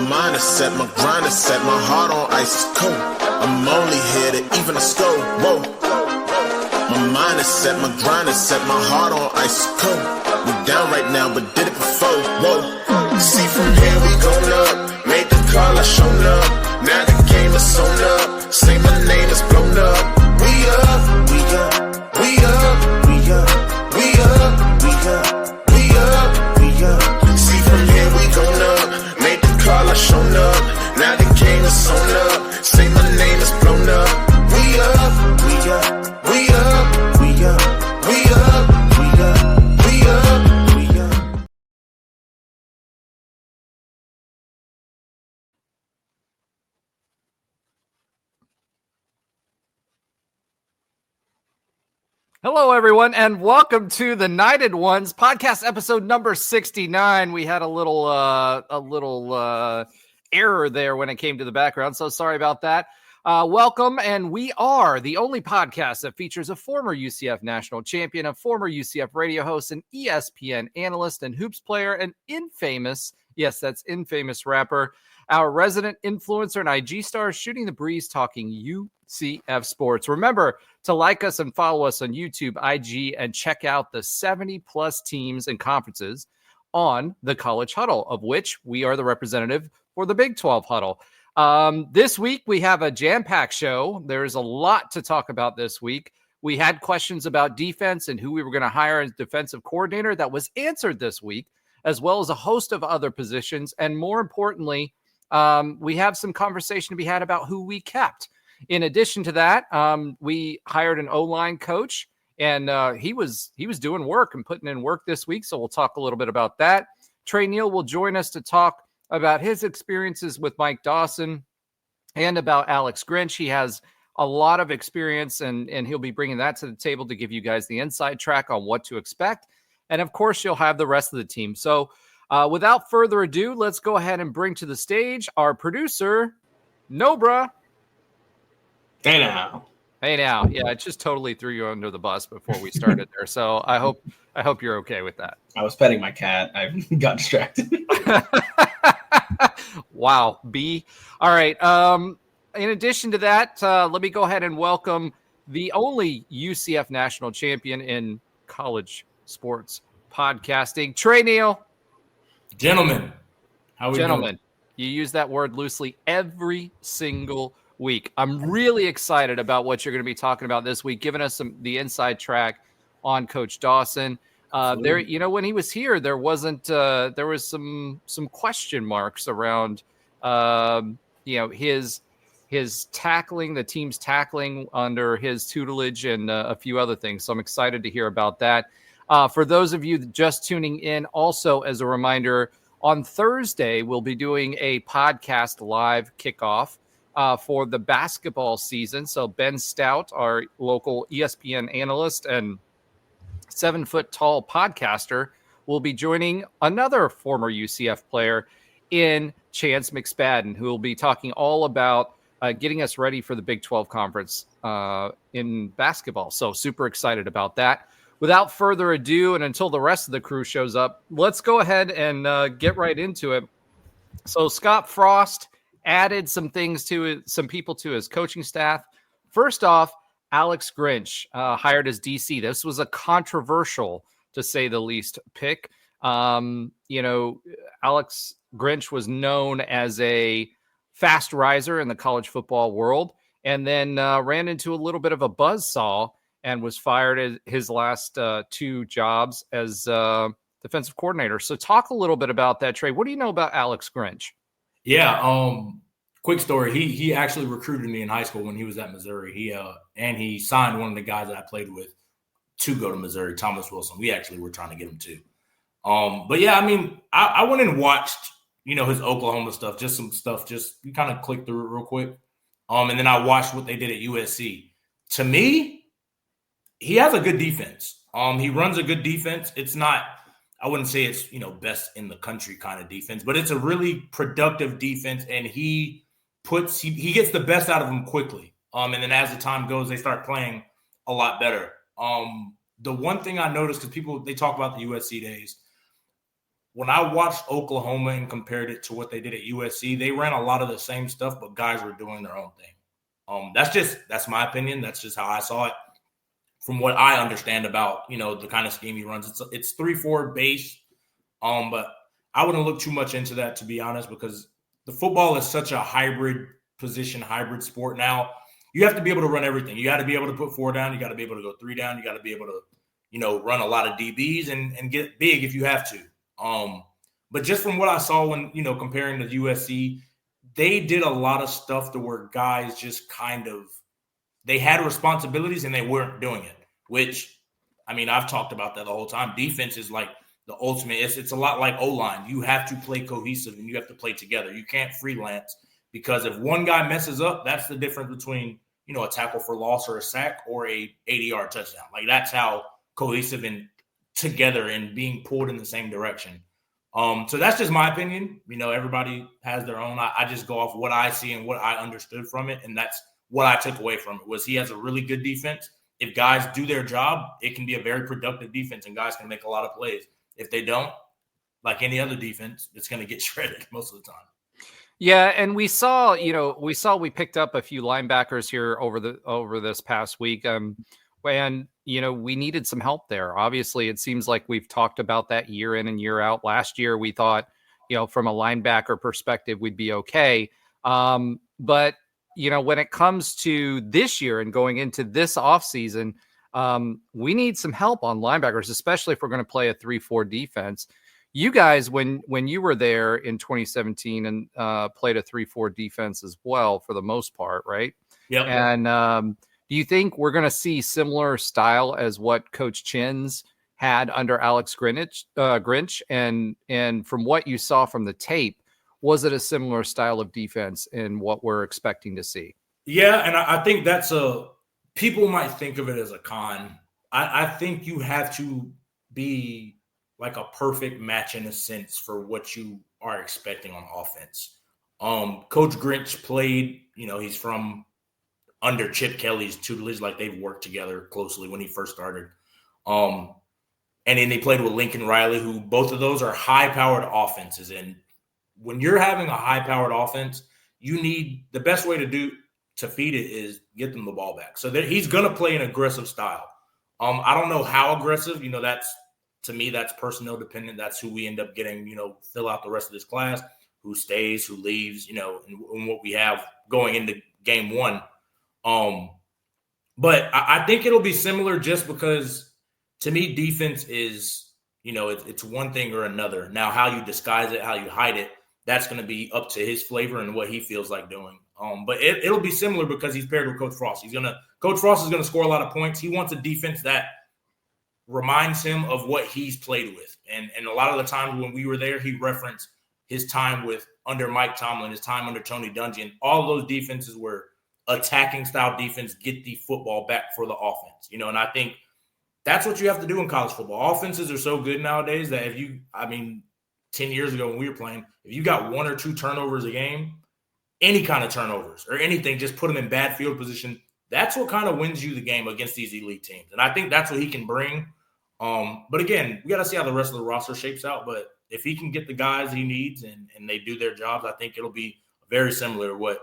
mind is set, my grind is set, my heart on ice is cold. I'm only here to even a score. Whoa. My mind is set, my grind is set, my heart on ice is cold. We down right now, but did it before. Whoa. See from here we going up. Made the call, I shown up. Now the game is sewn up. Say my name is blown up. We up, we up, we up, we up, we up, we up, we up, we up. See from here we going up. Made the call, I shown up. Now the game is sewn up. Say my name is blown up. We up, we up, we up, we up, we up, we up, we up, we up. Hello, everyone, and welcome to the Knighted Ones podcast, episode number 69. We had a little error there when it came to the background, so sorry about that. Welcome, and we are the only podcast that features a former UCF national champion, a former UCF radio host, an ESPN analyst, and hoops player, an infamous, yes, that's infamous rapper, our resident influencer and IG star, shooting the breeze, talking UCF sports. Remember to like us and follow us on YouTube, IG, and check out the 70-plus teams and conferences on the College Huddle, of which we are the representative for the Big 12 Huddle. This week, we have a jam-packed show. There's a lot to talk about this week. We had questions about defense and who we were going to hire as defensive coordinator. That was answered this week, as well as a host of other positions. And more importantly, we have some conversation to be had about who we kept. In addition to that, we hired an O-line coach, and he was doing work and putting in work this week. So we'll talk a little bit about that. Trey Neal will join us to talk about his experiences with Mike Dawson and about Alex Grinch. He has a lot of experience, and he'll be bringing that to the table to give you guys the inside track on what to expect. And of course, you'll have the rest of the team. So without further ado, let's go ahead and bring to the stage our producer, Nobra. Hey now. Yeah, I just totally threw you under the bus before we started there. So I hope you're okay with that. I was petting my cat. I got distracted. Wow, B. All right. In addition to that, let me go ahead and welcome the only UCF national champion in college sports podcasting, Trey Neal. Gentlemen, how are we doing? You use that word loosely every single week. I'm really excited about what you're going to be talking about this week, giving us the inside track on Coach Dawson. There, when he was here, there was some question marks around, his tackling, the team's tackling under his tutelage, and a few other things. So I'm excited to hear about that. For those of you just tuning in, also as a reminder, on Thursday we'll be doing a podcast live kickoff for the basketball season. So Ben Stout, our local ESPN analyst and 7-foot-tall podcaster, will be joining another former UCF player in Chance McSpadden, who will be talking all about getting us ready for the Big 12 conference in basketball. So super excited about that. Without further ado, and until the rest of the crew shows up, let's go ahead and get right into it. So Scott Frost added some people to his coaching staff. First off, Alex Grinch hired as DC. This was a controversial, to say the least, pick. Alex Grinch was known as a fast riser in the college football world, and then ran into a little bit of a buzzsaw and was fired at his last two jobs as defensive coordinator. So talk a little bit about that, Trey. What do you know about Alex Grinch? Yeah, quick story. He actually recruited me in high school when he was at Missouri. He signed one of the guys that I played with to go to Missouri, Thomas Wilson. We actually were trying to get him too. But yeah, I mean, I went and watched, his Oklahoma stuff, just some stuff, we kind of clicked through it real quick. And then I watched what they did at USC. To me, he has a good defense. He runs a good defense. It's not, I wouldn't say it's, best in the country kind of defense, but it's a really productive defense, and he gets the best out of them quickly. And then as the time goes, they start playing a lot better. The one thing I noticed, because they talk about the USC days, when I watched Oklahoma and compared it to what they did at USC, they ran a lot of the same stuff, but guys were doing their own thing. That's my opinion. That's just how I saw it from what I understand about, the kind of scheme he runs. It's 3-4 base. But I wouldn't look too much into that, to be honest, because the football is such a hybrid sport now. You have to be able to run everything. You got to be able to put 4 down. You got to be able to go 3 down. You got to be able to, run a lot of DBs and get big if you have to. But just from what I saw when, comparing to USC, they did a lot of stuff to where guys just they had responsibilities and they weren't doing it, which, I've talked about that the whole time. Defense is like the ultimate. It's a lot like O-line. You have to play cohesive and you have to play together. You can't freelance, because if one guy messes up, that's the difference between, a tackle for loss or a sack or a 80-yard touchdown. Like, that's how cohesive and together and being pulled in the same direction. So that's just my opinion. Everybody has their own. I just go off what I see and what I understood from it. And that's what I took away from it, was he has a really good defense. If guys do their job, it can be a very productive defense and guys can make a lot of plays. If they don't, like any other defense, it's going to get shredded most of the time. Yeah, and we we picked up a few linebackers here over this past week. And we needed some help there. Obviously, it seems like we've talked about that year in and year out. Last year, we thought, from a linebacker perspective, we'd be okay. But when it comes to this year and going into this offseason, we need some help on linebackers, especially if we're going to play a 3-4 defense. You guys, when you were there in 2017 and played a 3-4 defense as well, for the most part, right? Yeah. And do you think we're going to see similar style as what Coach Chin's had under Alex Grinch? And from what you saw from the tape, was it a similar style of defense in what we're expecting to see? Yeah, and I think people might think of it as a con. I think you have to be like a perfect match in a sense for what you are expecting on offense. Coach Grinch played, he's from under Chip Kelly's tutelage, like they've worked together closely when he first started. And then they played with Lincoln Riley, who both of those are high-powered offenses. And when you're having a high-powered offense, the best way to feed it is get them the ball back. So he's going to play an aggressive style. I don't know how aggressive. To me, that's personnel dependent. That's who we end up getting, fill out the rest of this class, who stays, who leaves, and what we have going into game one. But I think it'll be similar, just because to me, defense is, it's one thing or another. Now, how you disguise it, how you hide it, that's going to be up to his flavor and what he feels like doing. But it'll be similar because he's paired with Coach Frost. Coach Frost is going to score a lot of points. He wants a defense that reminds him of what he's played with. And a lot of the times when we were there, he referenced his time under Mike Tomlin, his time under Tony Dungy. All those defenses were attacking style defense, get the football back for the offense. And I think that's what you have to do in college football. Offenses are so good nowadays that 10 years ago when we were playing, if you got 1 or 2 turnovers a game, any kind of turnovers or anything, just put them in bad field position. That's what kind of wins you the game against these elite teams. And I think that's what he can bring. But again, we got to see how the rest of the roster shapes out. But if he can get the guys he needs and they do their jobs, I think it'll be very similar to what,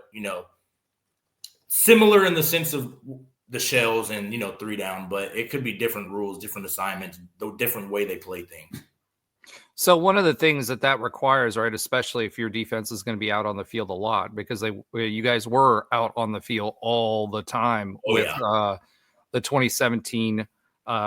similar in the sense of the shells and, 3 down, but it could be different rules, different assignments, the different way they play things. So one of the things that requires, right, especially if your defense is going to be out on the field a lot, because you guys were out on the field all the time with the 2017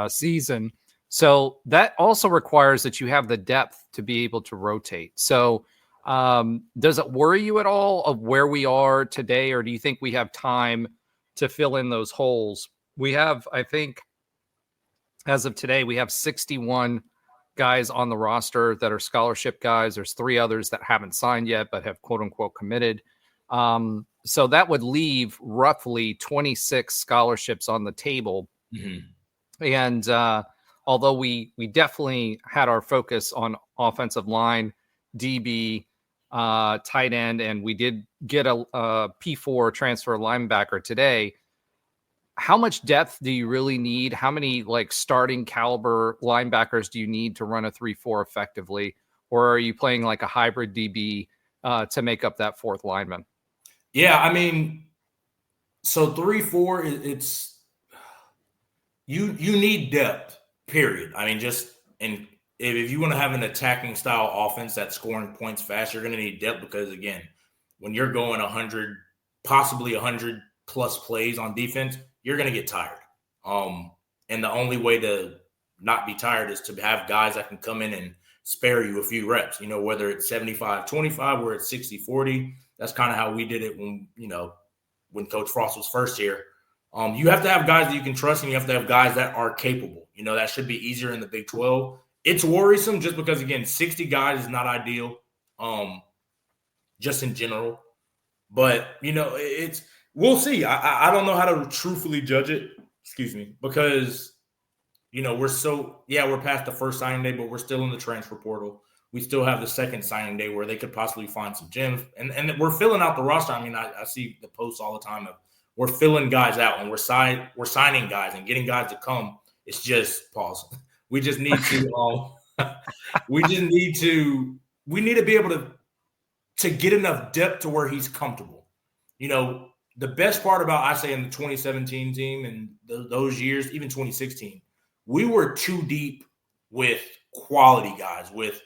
season. So that also requires that you have the depth to be able to rotate. So does it worry you at all of where we are today, or do you think we have time to fill in those holes? We have, I think, as of today, we have 61 guys on the roster that are scholarship guys. There's 3 others that haven't signed yet, but have quote unquote committed. So that would leave roughly 26 scholarships on the table. Mm-hmm. And although we definitely had our focus on offensive line, DB, tight end, and we did get a P4 transfer linebacker today, how much depth do you really need? How many starting caliber linebackers do you need to run a 3-4 effectively? or are you playing like a hybrid DB to make up that fourth lineman? Yeah, I mean, so 3-4, it's you need depth, period. I mean, and if you want to have an attacking style offense that's scoring points fast, you're going to need depth because, again, when you're going 100, possibly 100 plus plays on defense, you're going to get tired. And the only way to not be tired is to have guys that can come in and spare you a few reps, whether it's 75-25 or it's 60-40. That's kind of how we did it when Coach Frost was first here. You have to have guys that you can trust, and you have to have guys that are capable. That should be easier in the Big 12. It's worrisome just because, again, 60 guys is not ideal, just in general. But, we'll see. I don't know how to truthfully judge it, because, we're past the first signing day, but we're still in the transfer portal. We still have the second signing day where they could possibly find some gems. And we're filling out the roster. I mean, I see the posts all the time of we're filling guys out, and we're signing guys and getting guys to come. It's just pause. We just need to we need to be able to get enough depth to where he's comfortable. The best part about, I say, in the 2017 team and those years, even 2016, we were too deep with quality guys, with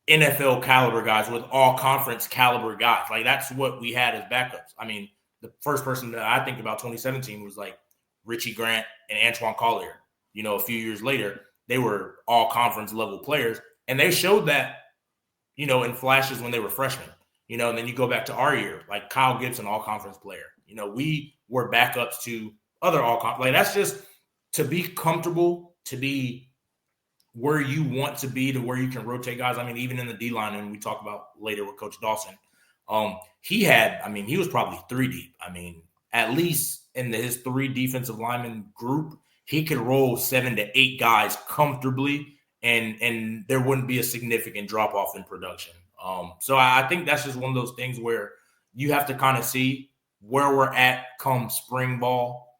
NFL caliber guys, with all conference caliber guys. Like, that's what we had as backups. I mean, the first person that I think about 2017 was like Richie Grant and Antoine Collier. A few years later, they were all conference level players, and they showed that, in flashes when they were freshmen. And then you go back to our year, like Kyle Gibson, all conference player. We were backups to other all conference. Like, that's just to be comfortable, to be where you want to be, to where you can rotate guys. I mean, even in the D line, and we talk about later with Coach Dawson, he was probably 3 deep. I mean, at least in his 3 defensive lineman group, he could roll 7 to 8 guys comfortably, and there wouldn't be a significant drop off in production. So I think that's just one of those things where you have to kind of see where we're at come spring ball,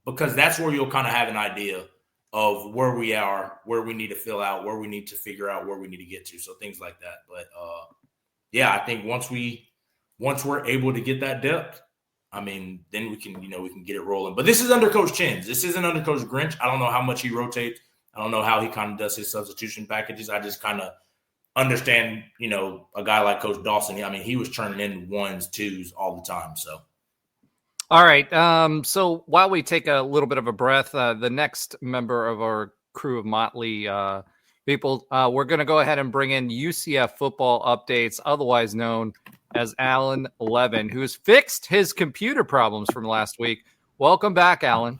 because that's where you'll kind of have an idea of where we are, where we need to fill out, where we need to figure out where we need to get to. So things like that. But I think once we're able to get that depth, I mean, then we can get it rolling. But this is under Coach Chins. This isn't under Coach Grinch. I don't know how much he rotates. I don't know how he kind of does his substitution packages. I just kind of understand, a guy like Coach Dawson. I mean, he was turning in 1s, 2s all the time. So. All right. So while we take a little bit of a breath, the next member of our crew of motley people, we're going to go ahead and bring in UCF football updates, otherwise known as Alan Levin, who's fixed his computer problems from last week. Welcome back, Alan.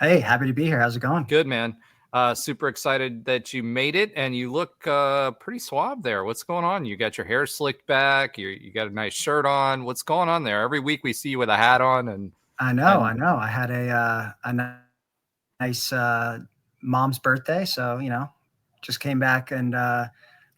Hey, happy to be here. How's it going? Good, man. Super excited that you made it, and you look pretty suave there. What's going on? You got your hair slicked back. You got a nice shirt on. What's going on there? Every week we see you with a hat on. And I know. I had a nice mom's birthday, so just came back and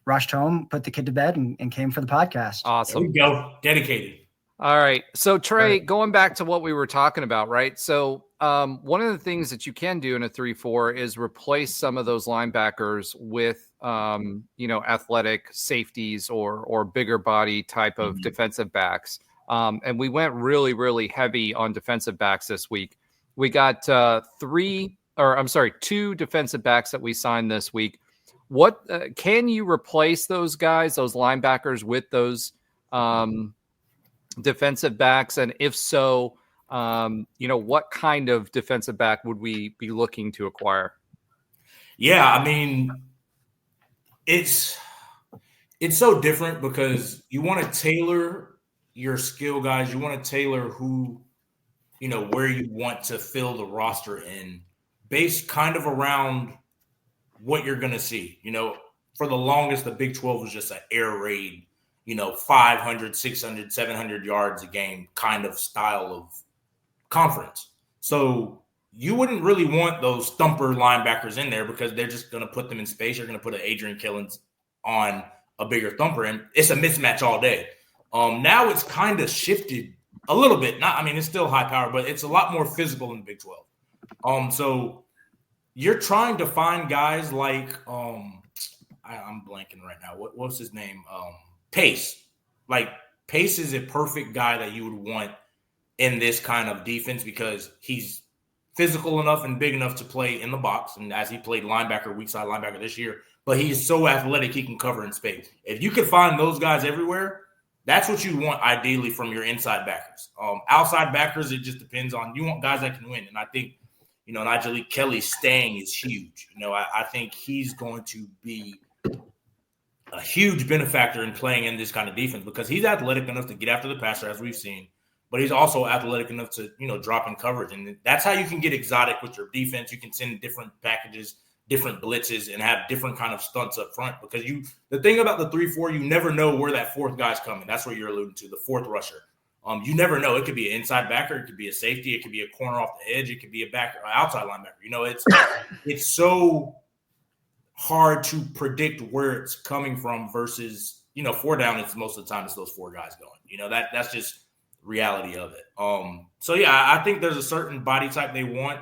rushed home, put the kid to bed, and came for the podcast. Awesome. There we go. Dedicated. All right. So Trey, going back to what we were talking about, right? So one of the things that you can do in a 3-4 is replace some of those linebackers with, athletic safeties or bigger body type of defensive backs. And we went really, really heavy on defensive backs this week. We got 2 defensive backs that we signed this week. What can you replace those guys, those linebackers, with those defensive backs? And if so, what kind of defensive back would we be looking to acquire? Yeah, I mean, it's so different because you want to tailor your skill guys. You want to tailor who, where you want to fill the roster in, based kind of around what you're going to see. For the longest, the Big 12 was just an air raid, 500, 600, 700 yards a game kind of style of conference. So you wouldn't really want those thumper linebackers in there because they're just going to put them in space. You're going to put an Adrian Killins on a bigger thumper, and it's a mismatch all day. Now it's kind of shifted a little bit. It's still high power, but it's a lot more physical in the Big 12. So you're trying to find guys like I'm blanking right now. What's his name? Pace. Like, Pace is a perfect guy that you would want in this kind of defense because he's physical enough and big enough to play in the box. And as he played linebacker, weak side linebacker this year, but he's so athletic he can cover in space. If you can find those guys everywhere, that's what you want ideally from your inside backers. Outside backers, it just depends on – you want guys that can win. And I think, Nigel Kelly staying is huge. I think he's going to be a huge benefactor in playing in this kind of defense because he's athletic enough to get after the passer, as we've seen, but he's also athletic enough to, drop in coverage. And that's how you can get exotic with your defense. You can send different packages, different blitzes, and have different kind of stunts up front because the thing about the 3-4, you never know where that fourth guy's coming. That's what you're alluding to, the fourth rusher. You never know. It could be an inside backer. It could be a safety. It could be a corner off the edge. It could be a back or outside linebacker. It's so hard to predict where it's coming from versus, 4 down. It's most of the time it's those 4 guys going. That's just reality of it. So yeah, I think there's a certain body type they want.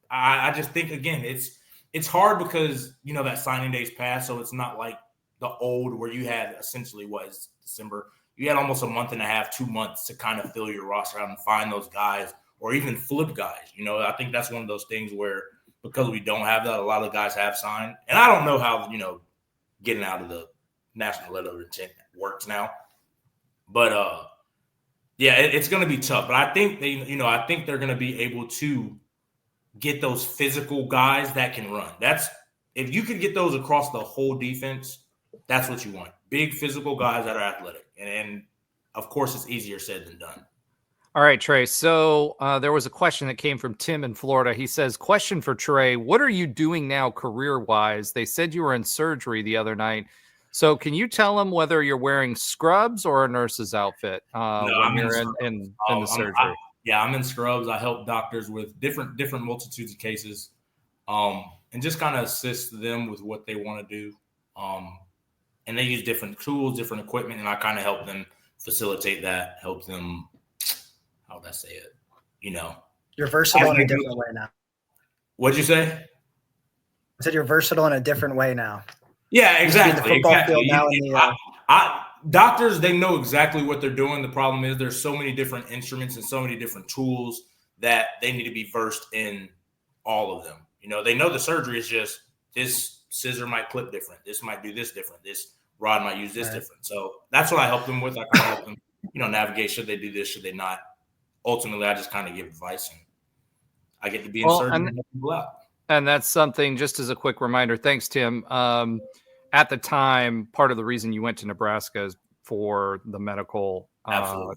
I just think again, it's hard because that signing day's passed, so it's not like the old where you had essentially was December. You had almost a month and a half, 2 months to kind of fill your roster out and find those guys or even flip guys. I think that's one of those things where because we don't have that, a lot of guys have signed. And I don't know how, getting out of the national letter of intent works now. But yeah, it's going to be tough. But I think I think they're going to be able to get those physical guys that can run. If you could get those across the whole defense, that's what you want. Big physical guys that are athletic. And of course, it's easier said than done. All right, Trey. So there was a question that came from Tim in Florida. He says, question for Trey, what are you doing now career-wise? They said you were in surgery the other night. So can you tell them whether you're wearing scrubs or a nurse's outfit when you're in the surgery? I'm in scrubs. I help doctors with different multitudes of cases and just kind of assist them with what they want to do. And they use different tools, different equipment, and I kind of help them facilitate that, help them, how would I say it? You're versatile in a different way now. What'd you say? I said you're versatile in a different way now. Yeah, exactly. Field now doctors, they know exactly what they're doing. The problem is there's so many different instruments and so many different tools that they need to be versed in all of them. They know the surgery is just this scissor might clip different. This might do this different. This rod might use this different. So that's what I help them with. I kind of help them, navigate. Should they do this? Should they not? Ultimately, I just kind of give advice and I get to be in surgery and help people out. And that's something, just as a quick reminder, thanks, Tim. At the time, part of the reason you went to Nebraska is for the medical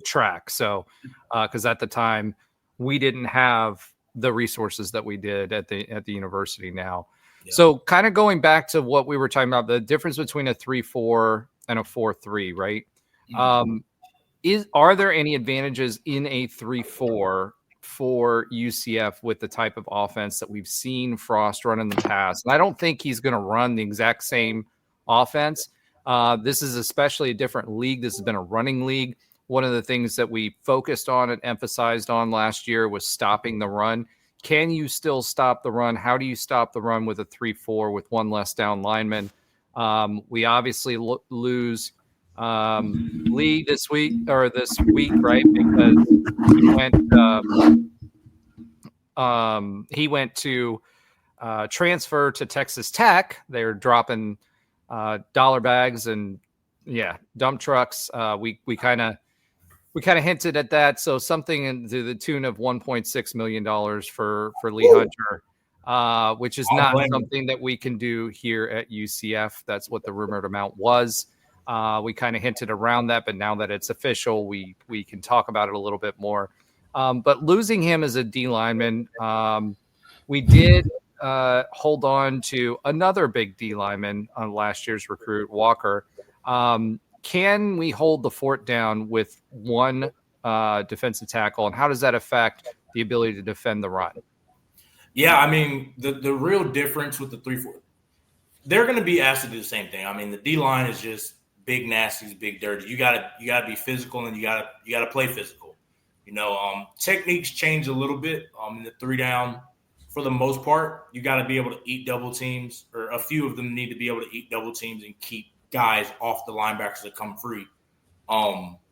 track. So, because at the time, we didn't have the resources that we did at the university now. Yeah. So kind of going back to what we were talking about, the difference between a 3-4 and a 4-3, right? Mm-hmm. Are there any advantages in a 3-4 for UCF with the type of offense that we've seen Frost run in the past? And I don't think he's going to run the exact same offense. This is especially a different league. This has been a running league. One of the things that we focused on and emphasized on last year was stopping the run. Can you still stop the run? How do you stop the run with a 3-4 with one less down lineman? We obviously lose Lee this week, right? Because he went to transfer to Texas Tech. They're dropping dollar bags and dump trucks. We kind of hinted at that. So something to the tune of $1.6 million for Lee Hunter, which is not something that we can do here at UCF. That's what the rumored amount was. We kind of hinted around that, but now that it's official, we can talk about it a little bit more. But losing him as a D lineman, we did hold on to another big D lineman on last year's recruit, Walker. Can we hold the fort down with one defensive tackle, and how does that affect the ability to defend the run? Yeah, I mean, the real difference with the 3-4, they're going to be asked to do the same thing. I mean, the D line is just big nasties, big dirty. You gotta be physical, and you gotta play physical. Techniques change a little bit in the 3 down, for the most part, you got to be able to eat double teams, or a few of them need to be able to eat double teams and keep guys off the linebackers that come free.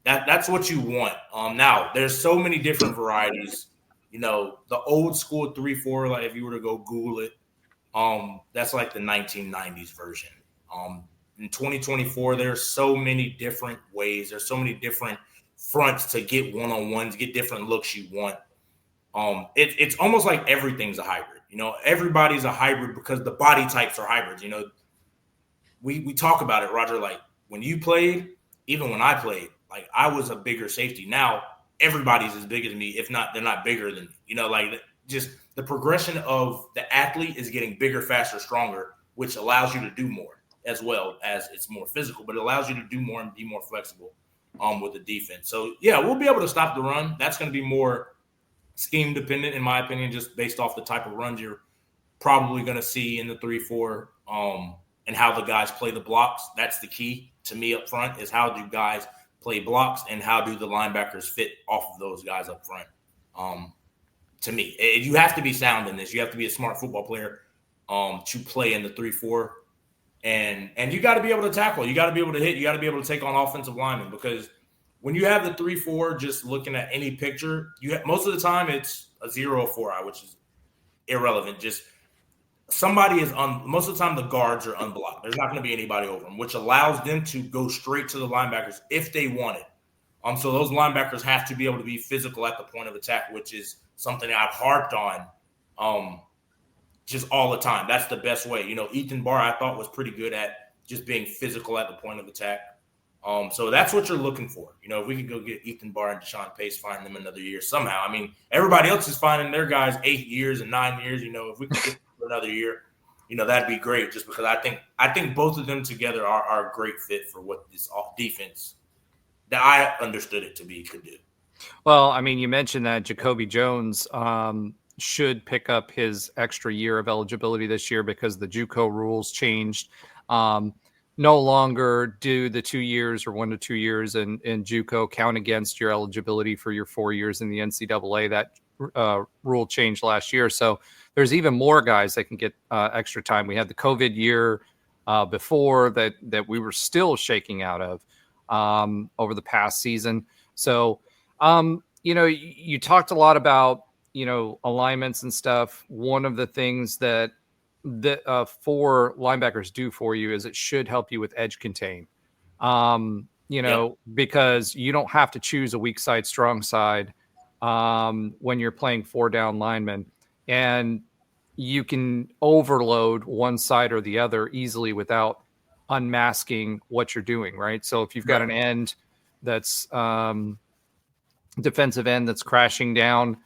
That's what you want. Now there's so many different varieties. The old school 3-4, like if you were to go Google it, that's like the 1990s version. In 2024, there's so many different ways. There's so many different fronts to get one-on-ones, get different looks you want. It's almost like everything's a hybrid. Everybody's a hybrid because the body types are hybrids. We talk about it, Roger, like when you played, even when I played, like I was a bigger safety. Now everybody's as big as me. If not, they're not bigger than me. Like just the progression of the athlete is getting bigger, faster, stronger, which allows you to do more as well as it's more physical, but it allows you to do more and be more flexible with the defense. So yeah, we'll be able to stop the run. That's going to be more scheme dependent, in my opinion, just based off the type of runs you're probably going to see in the 3-4 and how the guys play the blocks. That's the key to me up front, is how do guys play blocks and how do the linebackers fit off of those guys up front. To me, you have to be sound in this. You have to be a smart football player to play in the 3-4. And you got to be able to tackle. You got to be able to hit. You got to be able to take on offensive linemen, because when you have the 3-4, just looking at any picture, most of the time it's a 0 or 4-eye, which is irrelevant. Just somebody is most of the time the guards are unblocked. There's not going to be anybody over them, which allows them to go straight to the linebackers if they want it. So those linebackers have to be able to be physical at the point of attack, which is something I've harped on just all the time. That's the best way. Ethan Barr, I thought, was pretty good at just being physical at the point of attack. So that's what you're looking for. If we could go get Ethan Barr and Deshaun Pace, find them another year somehow. I mean, everybody else is finding their guys 8 years and 9 years. If we could get another year, that'd be great, just because I think both of them together are a great fit for what this defense that I understood it to be could do. Well, I mean, you mentioned that Jacoby Jones should pick up his extra year of eligibility this year because the JUCO rules changed. No longer do the 2 years or 1 to 2 years in JUCO count against your eligibility for your 4 years in the NCAA. That rule changed last year. So there's even more guys that can get extra time. We had the COVID year before that we were still shaking out of over the past season. So, you talked a lot about, alignments and stuff. One of the things that four linebackers do for you is it should help you with edge contain. Because you don't have to choose a weak side, strong side when you're playing 4 down linemen, and you can overload one side or the other easily without unmasking what you're doing. Right. So if you've got an end that's defensive end that's crashing down,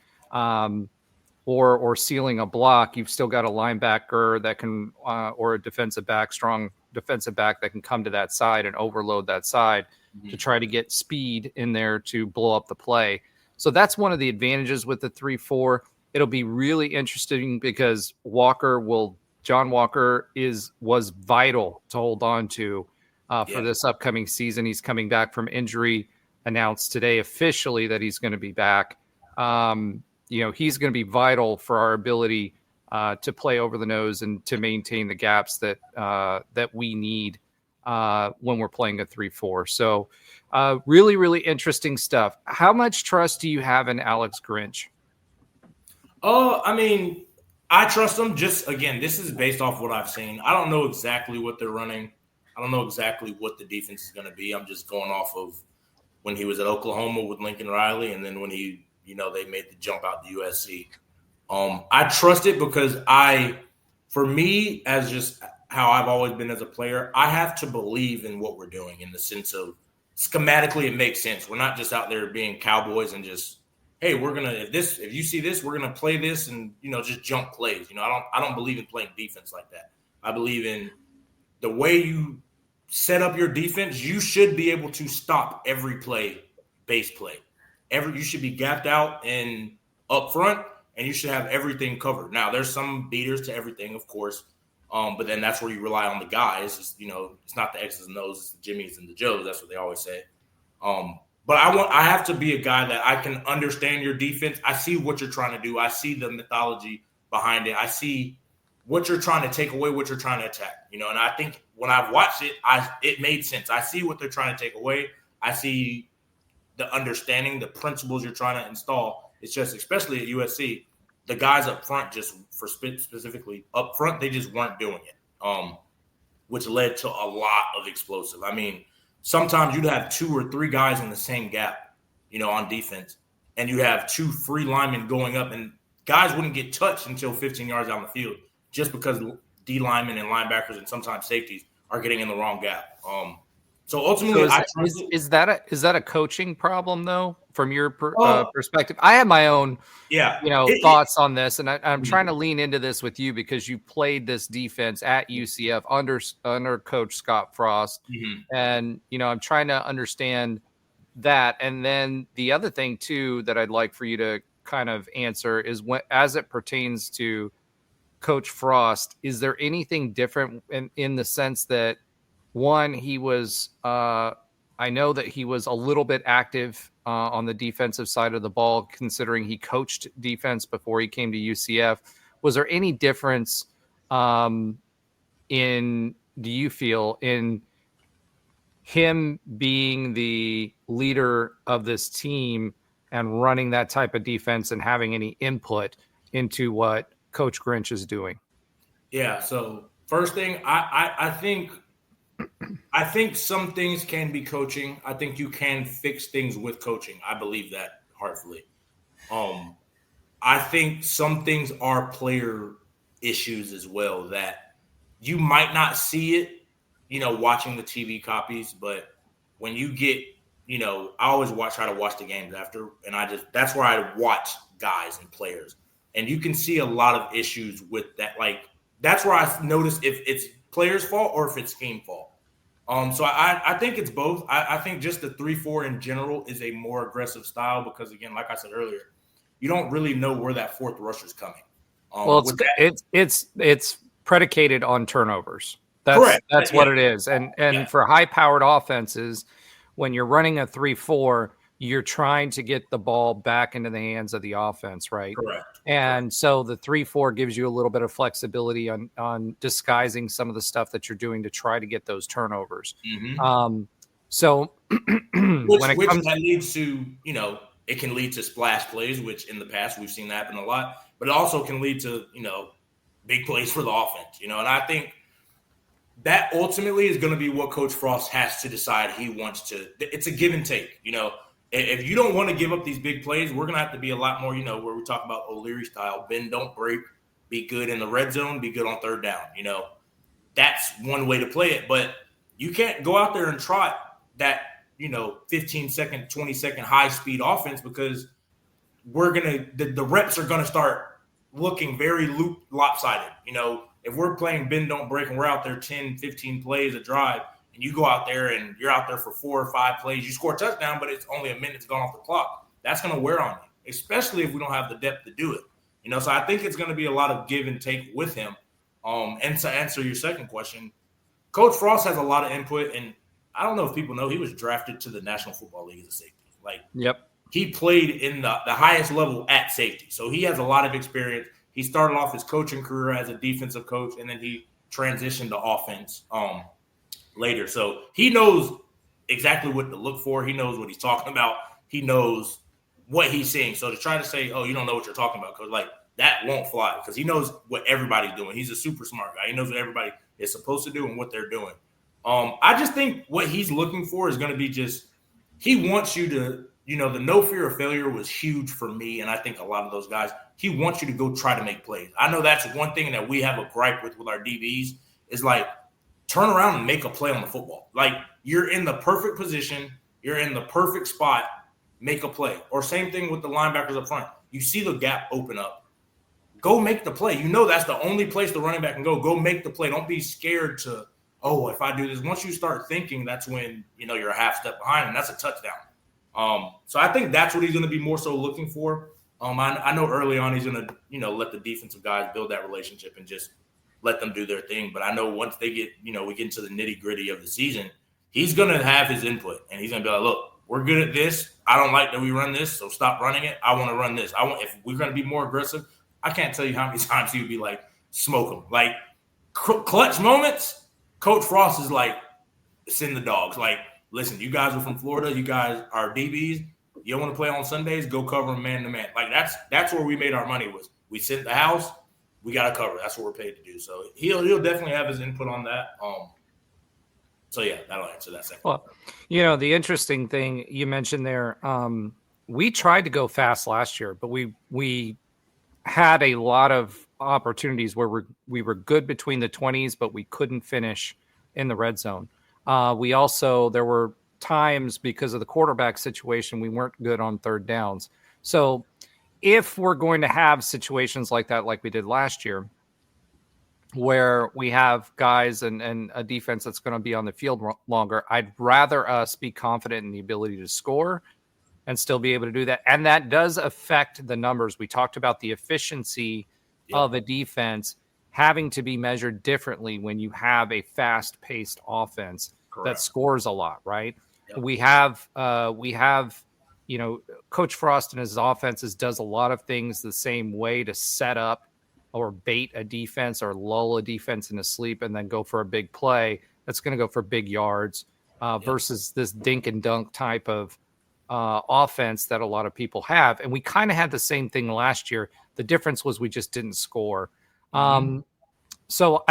or sealing a block, you've still got a linebacker that can, or a strong defensive back that can come to that side and overload that side to try to get speed in there to blow up the play. So that's one of the advantages with the 3-4. It'll be really interesting because John Walker was vital to hold on to for this upcoming season. He's coming back from injury, announced today officially that he's going to be back. He's going to be vital for our ability to play over the nose and to maintain the gaps that we need when we're playing a 3-4. So really, really interesting stuff. How much trust do you have in Alex Grinch? I trust him. Just, again, this is based off what I've seen. I don't know exactly what they're running. I don't know exactly what the defense is going to be. I'm just going off of when he was at Oklahoma with Lincoln Riley, and then when they made the jump out to USC. I trust it because for me, as just how I've always been as a player, I have to believe in what we're doing in the sense of schematically it makes sense. We're not just out there being cowboys and just, hey, if you see this, we're gonna play this and just jump plays. I don't believe in playing defense like that. I believe in the way you set up your defense. You should be able to stop every base play. You should be gapped out and up front, and you should have everything covered. Now, there's some beaters to everything, of course, but then that's where you rely on the guys. It's not the X's and O's, it's the Jimmys and the Joes. That's what they always say. But I have to be a guy that I can understand your defense. I see what you're trying to do. I see the mythology behind it. I see what you're trying to take away, what you're trying to attack, and I think when I've watched it, it made sense. I see what they're trying to take away. I see the understanding, the principles you're trying to install. It's just, especially at USC, the guys up front, just for specifically up front, they just weren't doing it, which led to a lot of explosive. I mean, sometimes you'd have 2 or 3 guys in the same gap, on defense, and you have 2 free linemen going up, and guys wouldn't get touched until 15 yards down the field just because D linemen and linebackers and sometimes safeties are getting in the wrong gap. So ultimately, is that a coaching problem though, from your perspective? I have my own, thoughts on this, and I'm trying to lean into this with you because you played this defense at UCF under Coach Scott Frost, and I'm trying to understand that. And then the other thing too that I'd like for you to kind of answer is as it pertains to Coach Frost, is there anything different in the sense that, one, he was, I know that he was a little bit active on the defensive side of the ball, considering he coached defense before he came to UCF. Was there any difference do you feel, in him being the leader of this team and running that type of defense and having any input into what Coach Grinch is doing? Yeah. So first thing, I think some things can be coaching. I think you can fix things with coaching. I believe that heartfully. I think some things are player issues as well that you might not see it, watching the TV copies, but when you get, I always try to watch the games after, and that's where I watch guys and players. And you can see a lot of issues with that. Like, that's where I notice if it's players' fault or if it's team fault. So I think it's both. I think just the 3-4 in general is a more aggressive style because, again, like I said earlier, you don't really know where that fourth rusher's coming. Well, it's predicated on turnovers. Correct. That's what it is. And for high-powered offenses, when you're running a 3-4, you're trying to get the ball back into the hands of the offense, right? Correct. And so the 3-4 gives you a little bit of flexibility on disguising some of the stuff that you're doing to try to get those turnovers. So that leads to, it can lead to splash plays, which in the past we've seen that happen a lot, but it also can lead to, big plays for the offense, and I think that ultimately is going to be what Coach Frost has to decide he wants to. It's a give and take, If you don't want to give up these big plays, we're going to have to be a lot more, where we talk about O'Leary style, bend, don't break, be good in the red zone, be good on third down. That's one way to play it. But you can't go out there and try that, 15-second, 20-second high-speed offense because the reps are going to start looking very lopsided. If we're playing bend, don't break, and we're out there 10, 15 plays a drive, and you go out there and you're out there for 4 or 5 plays, you score a touchdown, but it's only a minute's gone off the clock. That's going to wear on you, especially if we don't have the depth to do it. So I think it's going to be a lot of give and take with him. And to answer your second question, Coach Frost has a lot of input, and I don't know if people know he was drafted to the National Football League as a safety. He played in the highest level at safety, so he has a lot of experience. He started off his coaching career as a defensive coach, and then he transitioned to offense later. So he knows exactly what to look for. He knows what he's talking about. He knows what he's seeing. So to try to say, oh, you don't know what you're talking about, Coach, that won't fly because he knows what everybody's doing. He's a super smart guy. He knows what everybody is supposed to do and what they're doing. I just think what he's looking for is going to be he wants you to, the no fear of failure was huge for me, and I think a lot of those guys. He wants you to go try to make plays. I know that's one thing that we have a gripe with our DBs is turn around and make a play on the football. You're in the perfect position. You're in the perfect spot. Make a play. Or same thing with the linebackers up front. You see the gap open up. Go make the play. That's the only place the running back can go. Go make the play. Don't be scared to, if I do this. Once you start thinking, that's when, you're a half step behind, and that's a touchdown. So I think that's what he's going to be more so looking for. I know early on he's going to, let the defensive guys build that relationship and just let them do their thing. But I know once they get, we get into the nitty gritty of the season, he's going to have his input and he's going to be like, look, we're good at this. I don't like that we run this, so stop running it. I want to run this. If we're going to be more aggressive, I can't tell you how many times he would be like, smoke them. Like, clutch moments, Coach Frost is like, send the dogs. Like, listen, you guys are from Florida. You guys are DBs. You don't want to play on Sundays, go cover them man to man. Like, that's where we made our money was. We sent the house, we got to cover. That's what we're paid to do. So he'll definitely have his input on that. So yeah, that'll answer that second. Well, the interesting thing you mentioned there, we tried to go fast last year, but we had a lot of opportunities where we were good between the 20s, but we couldn't finish in the red zone. There were times because of the quarterback situation, we weren't good on third downs. So if we're going to have situations like that, like we did last year, where we have guys and a defense that's going to be on the field longer, I'd rather us be confident in the ability to score and still be able to do that. And that does affect the numbers. We talked about the efficiency of a defense having to be measured differently when you have a fast-paced offense that scores a lot, right? Yep. We have, Coach Frost and his offenses does a lot of things the same way to set up or bait a defense or lull a defense into sleep and then go for a big play that's going to go for big yards versus this dink and dunk type of offense that a lot of people have. And we kind of had the same thing last year. The difference was we just didn't score. So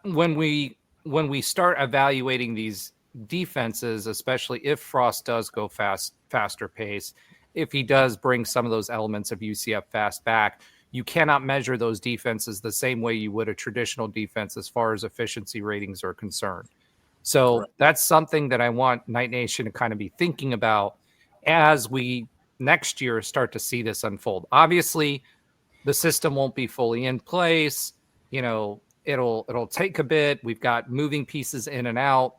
when we start evaluating these defenses, especially if Frost does go faster pace, if he does bring some of those elements of UCF fast back, you cannot measure those defenses the same way you would a traditional defense as far as efficiency ratings are concerned. So that's something that I want Night Nation to kind of be thinking about as we next year start to see this unfold. Obviously, the system won't be fully in place. It'll take a bit. We've got moving pieces in and out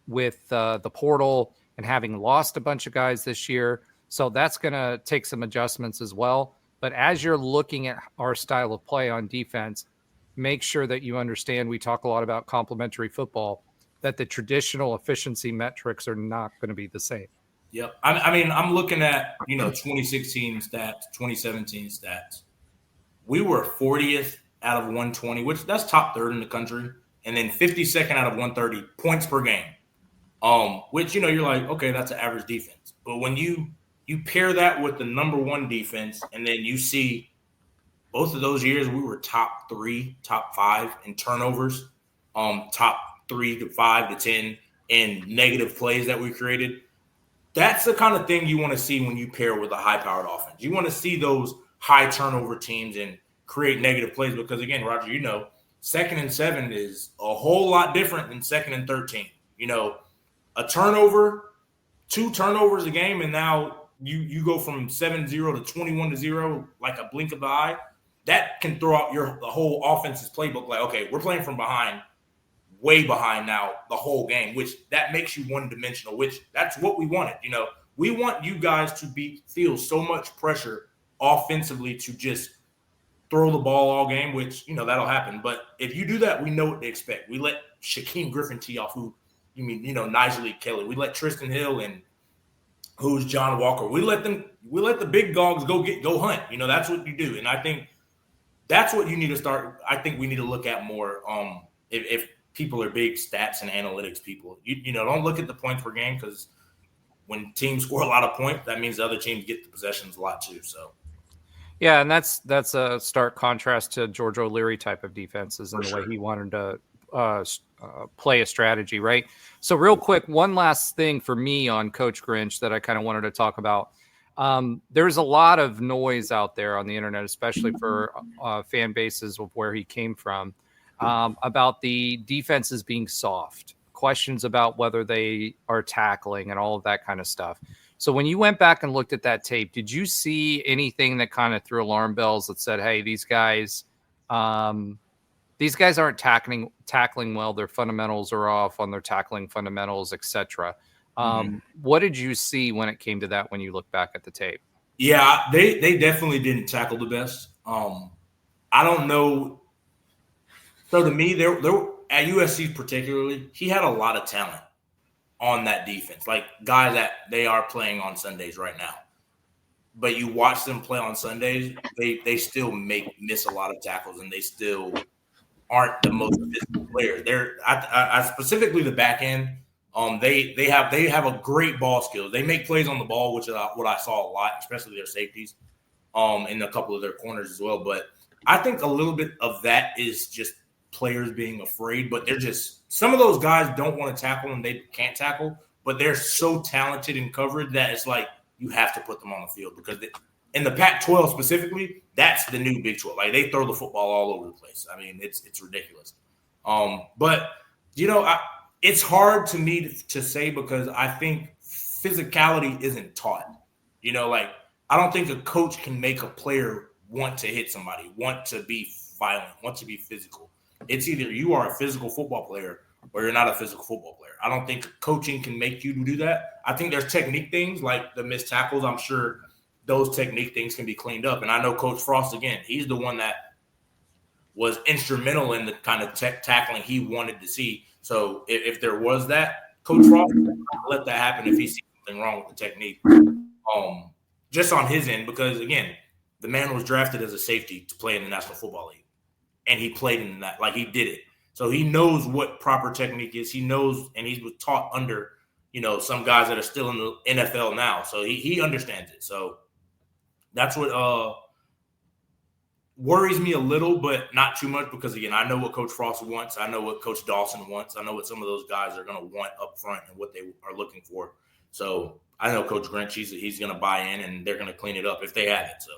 with the portal and having lost a bunch of guys this year. So that's going to take some adjustments as well. But as you're looking at our style of play on defense, make sure that you understand we talk a lot about complementary football, that the traditional efficiency metrics are not going to be the same. Yep. I mean, I'm looking at, 2016 stats, 2017 stats. We were 40th out of 120, which that's top third in the country, and then 52nd out of 130 points per game, which, you're like, okay, that's an average defense. But when you pair that with the number one defense, and then you see both of those years we were top 3, top 5 in turnovers, top 3 to 5 to 10 in negative plays that we created. That's the kind of thing you want to see when you pair with a high-powered offense. You want to see those high turnover teams and create negative plays because, again, Roger, 2nd and 7 is a whole lot different than 2nd and 13. A turnover, 2 turnovers a game, and now you go from 7-0 to 21-0 like a blink of the eye. That can throw out the whole offense's playbook. Like, okay, we're playing from behind, way behind now the whole game, which that makes you one-dimensional, which that's what we wanted. We want you guys to feel so much pressure offensively to just throw the ball all game, which, that'll happen. But if you do that, we know what to expect. We let Shaquem Griffin tee off, Nigel Kelly. We let Tristan Hill and who's John Walker. We let the big dogs go hunt. That's what you do. And I think that's what you need to start. I think we need to look at more. If people are big stats and analytics people, don't look at the points per game, because when teams score a lot of points, that means the other teams get the possessions a lot too. So. Yeah, and that's a stark contrast to George O'Leary type of defenses and the way he wanted to play a strategy, right? So real quick, one last thing for me on Coach Grinch that I kind of wanted to talk about. There's a lot of noise out there on the internet, especially for fan bases of where he came from, about the defenses being soft, questions about whether they are tackling and all of that kind of stuff. So when you went back and looked at that tape, did you see anything that kind of threw alarm bells that said, hey, these guys aren't tackling well, their fundamentals are off on their tackling fundamentals, etc. What did you see when it came to that when you look back at the tape? Yeah, they definitely didn't tackle the best. I don't know. So to me, there at USC particularly, he had a lot of talent on that defense, like guys that they are playing on Sundays right now. but you watch them play on Sundays, they still miss a lot of tackles, and they still aren't the most physical players. I specifically the back end. They have a great ball skills. They make plays on the ball, which is what I saw a lot, especially their safeties, and a couple of their corners as well. But I think a little bit of that is just players being afraid. But they're just some of those guys don't want to tackle and they can't tackle, but they're so talented in coverage that it's like you have to put them on the field because in the Pac-12 specifically, that's the new Big 12. Like they throw the football all over the place. I mean, it's ridiculous. But it's hard to me to say because I think physicality isn't taught. Like I don't think a coach can make a player want to hit somebody, want to be violent, want to be physical. It's either you are a physical football player or you're not a physical football player. I don't think coaching can make you do that. I think there's technique things like the missed tackles. I'm sure those technique things can be cleaned up. And I know Coach Frost, again, he's the one that was instrumental in the kind of tackling he wanted to see. So if there was that, Coach Frost would not let that happen if he sees something wrong with the technique. Just on his end, because, again, the man was drafted as a safety to play in the National Football League. And he played in that. Like, he did it. So he knows what proper technique is. He knows, and he was taught under, some guys that are still in the NFL now. So he understands it. So that's what worries me a little, but not too much because, again, I know what Coach Frost wants. I know what Coach Dawson wants. I know what some of those guys are going to want up front and what they are looking for. So I know Coach Grinch, he's going to buy in, and they're going to clean it up if they have it. So,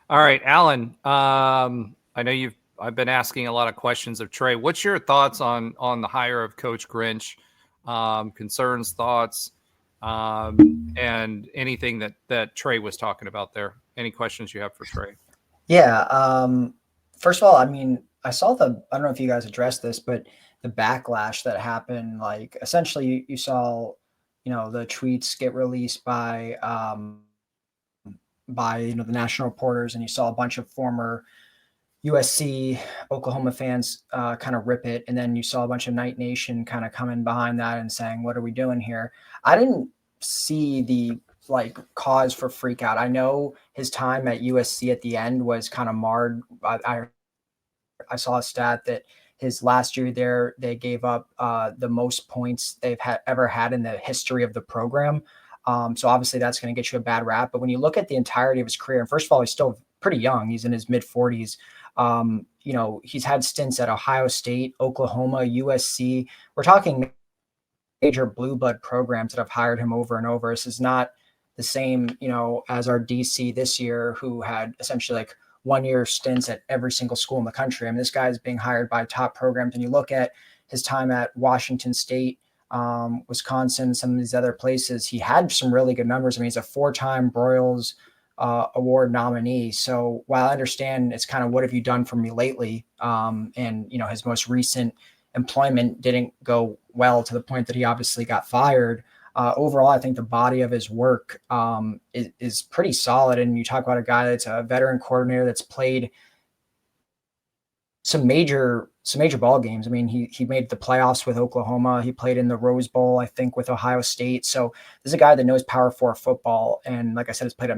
all right, Alan, I know I've been asking a lot of questions of Trey. What's your thoughts on the hire of Coach Grinch? Concerns, thoughts, and anything that Trey was talking about there? Any questions you have for Trey? Yeah. First of all, I mean, I saw I don't know if you guys addressed this, but the backlash that happened, like essentially you saw, the tweets get released by the national reporters, and you saw a bunch of former USC, Oklahoma fans kind of rip it. And then you saw a bunch of Night Nation kind of coming behind that and saying, what are we doing here? I didn't see the cause for freak out. I know his time at USC at the end was kind of marred. I saw a stat that his last year there, they gave up the most points they've ever had in the history of the program. So obviously that's going to get you a bad rap. But when you look at the entirety of his career, and first of all, he's still pretty young. He's in his mid 40s. He's had stints at Ohio State, Oklahoma, USC. We're talking major blue blood programs that have hired him over and over. This is not the same, as our DC this year, who had essentially 1 year stints at every single school in the country. I mean, this guy is being hired by top programs. And you look at his time at Washington State, Wisconsin, some of these other places, he had some really good numbers. I mean, he's a 4-time Broyles award nominee. So while I understand it's kind of what have you done for me lately, and his most recent employment didn't go well to the point that he obviously got fired. Overall, I think the body of his work is pretty solid. And you talk about a guy that's a veteran coordinator that's played some major ball games. I mean, he made the playoffs with Oklahoma. He played in the Rose Bowl, I think, with Ohio State. So this is a guy that knows Power 4 football. And like I said, has played at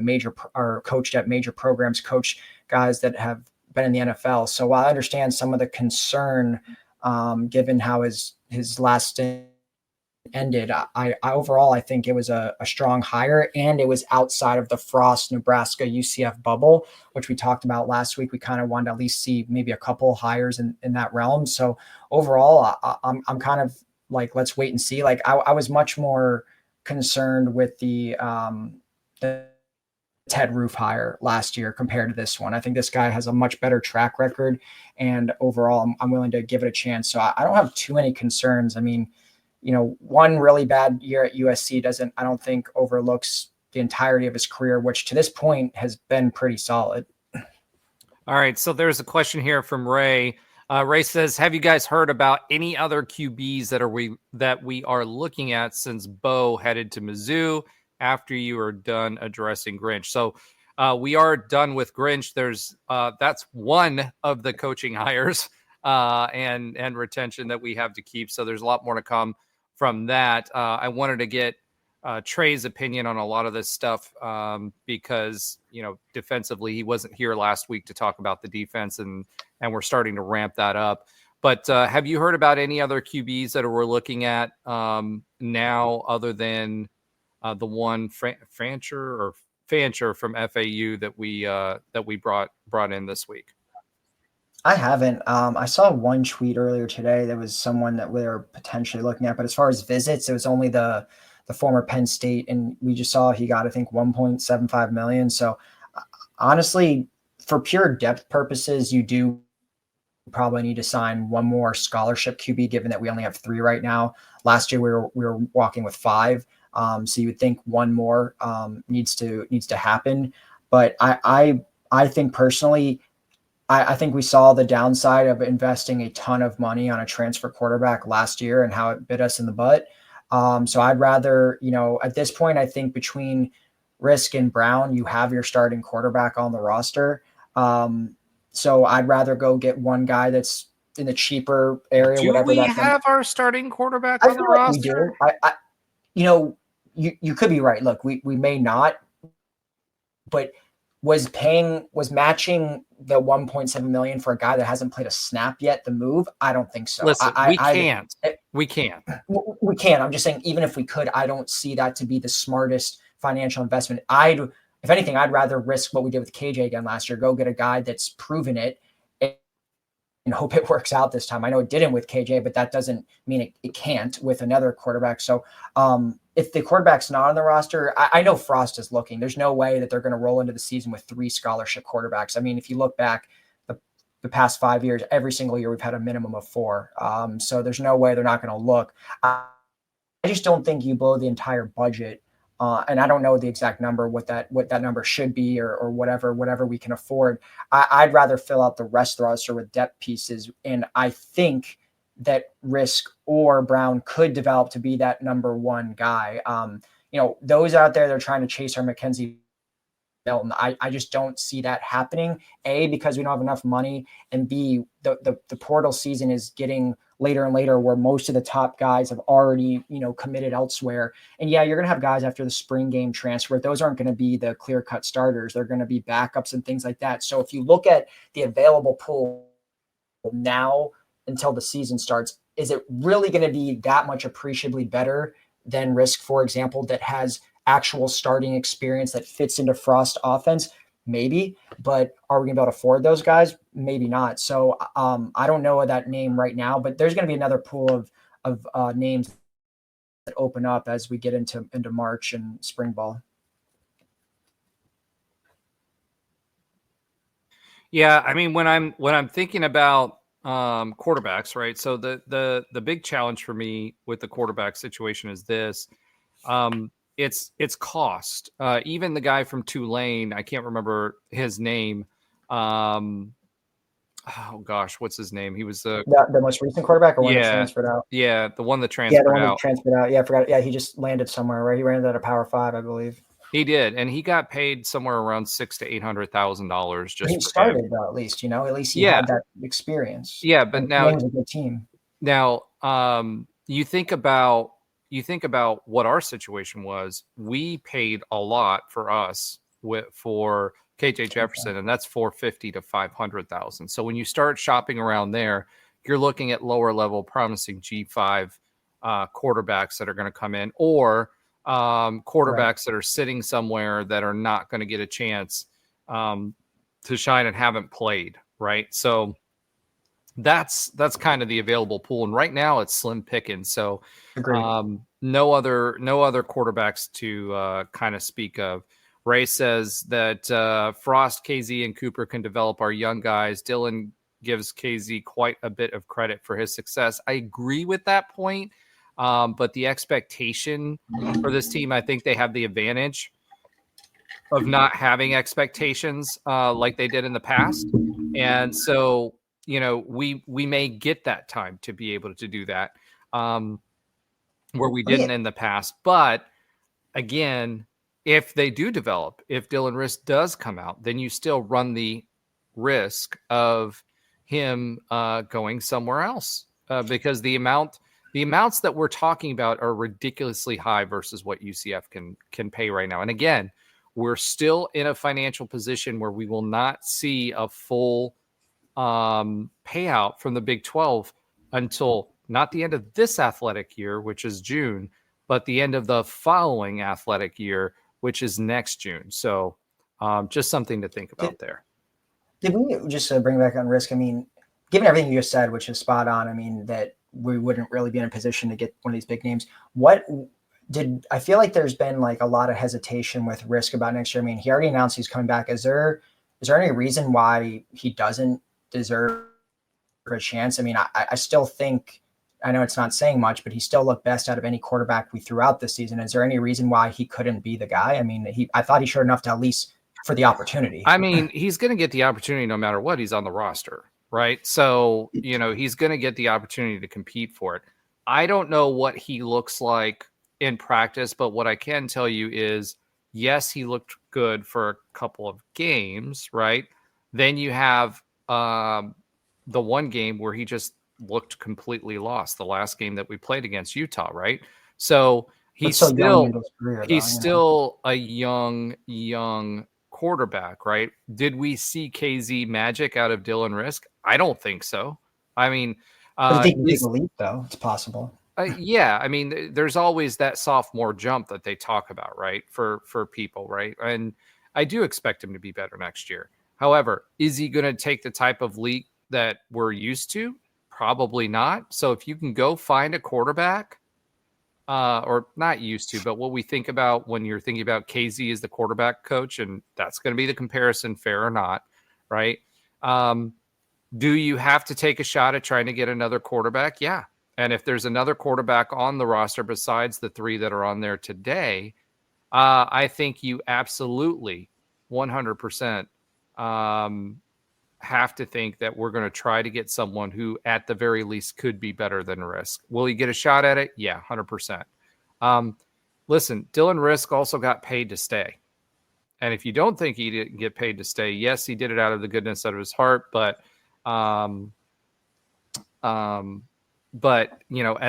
coached at major programs, coached guys that have been in the NFL. So while I understand some of the concern, given how his last stint ended, I overall, I think it was a strong hire, and it was outside of the Frost, Nebraska, UCF bubble, which we talked about last week. We kind of wanted to at least see maybe a couple hires in that realm. So overall, I'm kind of let's wait and see. I was much more concerned with the Ted Roof hire last year compared to this one. I think this guy has a much better track record, and overall, I'm willing to give it a chance. So I don't have too many concerns. I mean, one really bad year at USC I don't think overlooks the entirety of his career, which to this point has been pretty solid. All right. So there's a question here from Ray. Ray says, have you guys heard about any other QBs that we are looking at since Bo headed to Mizzou after you are done addressing Grinch? So we are done with Grinch. That's one of the coaching hires and retention that we have to keep. So there's a lot more to come from that. I wanted to get Trey's opinion on a lot of this stuff because, defensively, he wasn't here last week to talk about the defense, and we're starting to ramp that up. But have you heard about any other QBs that we're looking at now other than the one Fancher from FAU that we brought in this week? I haven't. I saw one tweet earlier today. There was someone that we were potentially looking at, but as far as visits, it was only the former Penn State, and we just saw he got, I think, 1.75 million. So honestly, for pure depth purposes, you do probably need to sign one more scholarship QB, given that we only have 3 right now. Last year we were walking with 5. So you would think one more needs to happen. But I think personally, I think we saw the downside of investing a ton of money on a transfer quarterback last year and how it bit us in the butt. So I'd rather, at this point, I think between Risk and Brown, you have your starting quarterback on the roster. So I'd rather go get one guy that's in the cheaper area. Do we have our starting quarterback on the roster? We do. You could be right. Look, we may not, but was matching the 1.7 million for a guy that hasn't played a snap yet the move? I don't think so. Listen, we can't. We can't. I'm just saying, even if we could, I don't see that to be the smartest financial investment. If anything, I'd rather risk what we did with KJ again last year, go get a guy that's proven it and hope it works out this time. I know it didn't with KJ, but that doesn't mean it can't with another quarterback. So if the quarterback's not on the roster, I know Frost is looking. There's no way that they're going to roll into the season with 3 scholarship quarterbacks. I mean, if you look back the past 5 years, every single year we've had a minimum of 4. So there's no way they're not going to look. I just don't think you blow the entire budget. And I don't know the exact number, what that number should be or whatever we can afford. I'd rather fill out the rest of the roster with depth pieces. And I think that Risk or Brown could develop to be that number 1 guy. Those out there, they're trying to chase our Mackenzie Milton. I just don't see that happening. A, because we don't have enough money, and B, the portal season is getting later and later where most of the top guys have already, committed elsewhere. And yeah, you're going to have guys after the spring game transfer. Those aren't going to be the clear-cut starters. They're going to be backups and things like that. So if you look at the available pool now until the season starts, is it really going to be that much appreciably better than Risk, for example, that has actual starting experience that fits into Frost offense? Maybe, but are we going to be able to afford those guys? Maybe not. So I don't know that name right now, but there's going to be another pool of names that open up as we get into March and spring ball. Yeah, I mean, when I'm thinking about quarterbacks, right? So the big challenge for me with the quarterback situation is this. It's cost. Even the guy from Tulane, I can't remember his name. Oh gosh, what's his name? He was the most recent quarterback, or one that transferred out. Yeah, the one that transferred out. Yeah, the one that transferred out. Yeah, I forgot. Yeah, he just landed somewhere, right? He landed at a Power 5, I believe. He did, and he got paid somewhere around $600,000 to $800,000 just. He started though, at least at least he had that experience. Yeah, but now he's a good team. Now, you think about what our situation was. We paid a lot for us for KJ Jefferson, and that's $450,000 to $500,000. So when you start shopping around there, you're looking at lower level, promising G5 quarterbacks that are going to come in, or quarterbacks that are sitting somewhere that are not going to get a chance to shine and haven't played. Right. So that's kind of the available pool. And right now it's slim pickings. So no other quarterbacks to kind of speak of. Ray says that Frost, KZ, and Cooper can develop our young guys. Dylan gives KZ quite a bit of credit for his success. I agree with that point. But the expectation for this team, I think they have the advantage of not having expectations like they did in the past. And so, we may get that time to be able to do that where we didn't in the past. But again, if they do develop, if Dylan Risk does come out, then you still run the risk of him going somewhere else because the amount the amounts that we're talking about are ridiculously high versus what UCF can pay right now. And again, we're still in a financial position where we will not see a full payout from the Big 12 until not the end of this athletic year, which is June, but the end of the following athletic year, which is next June. So just something to think about there. Did we just bring it back on risk? I mean, given everything you just said, which is spot on, I mean, that we wouldn't really be in a position to get one of these big names. I feel like there's been like a lot of hesitation with risk about next year. I mean, he already announced he's coming back. Is there any reason why he doesn't deserve a chance? I mean, I still think, I know it's not saying much, but he still looked best out of any quarterback we threw out this season. Is there any reason why he couldn't be the guy? I mean, I thought he showed enough to at least for the opportunity. I mean, he's going to get the opportunity no matter what. He's on the roster, right? So, he's going to get the opportunity to compete for it. I don't know what he looks like in practice, but what I can tell you is, yes, he looked good for a couple of games, right? Then you have the one game where he just looked completely lost, the last game that we played against Utah, right? So he's still a young quarterback, right? Did we see KZ magic out of Dylan Risk? I don't think so. I mean, but if he can take a leap, though, it's possible. Yeah, I mean, there's always that sophomore jump that they talk about, right? For people, right? And I do expect him to be better next year. However, is he going to take the type of leap that we're used to? Probably not. So if you can go find a quarterback, or not used to, but what we think about when you're thinking about KZ as the quarterback coach, and that's going to be the comparison, fair or not, right? Do you have to take a shot at trying to get another quarterback? Yeah. And if there's another quarterback on the roster besides the three that are on there today, I think you absolutely 100% have to think that we're going to try to get someone who at the very least could be better than Risk. Will he get a shot at it? Yeah, 100%. Listen, Dylan Risk also got paid to stay. And if you don't think he didn't get paid to stay, yes, he did it out of the goodness of his heart, but at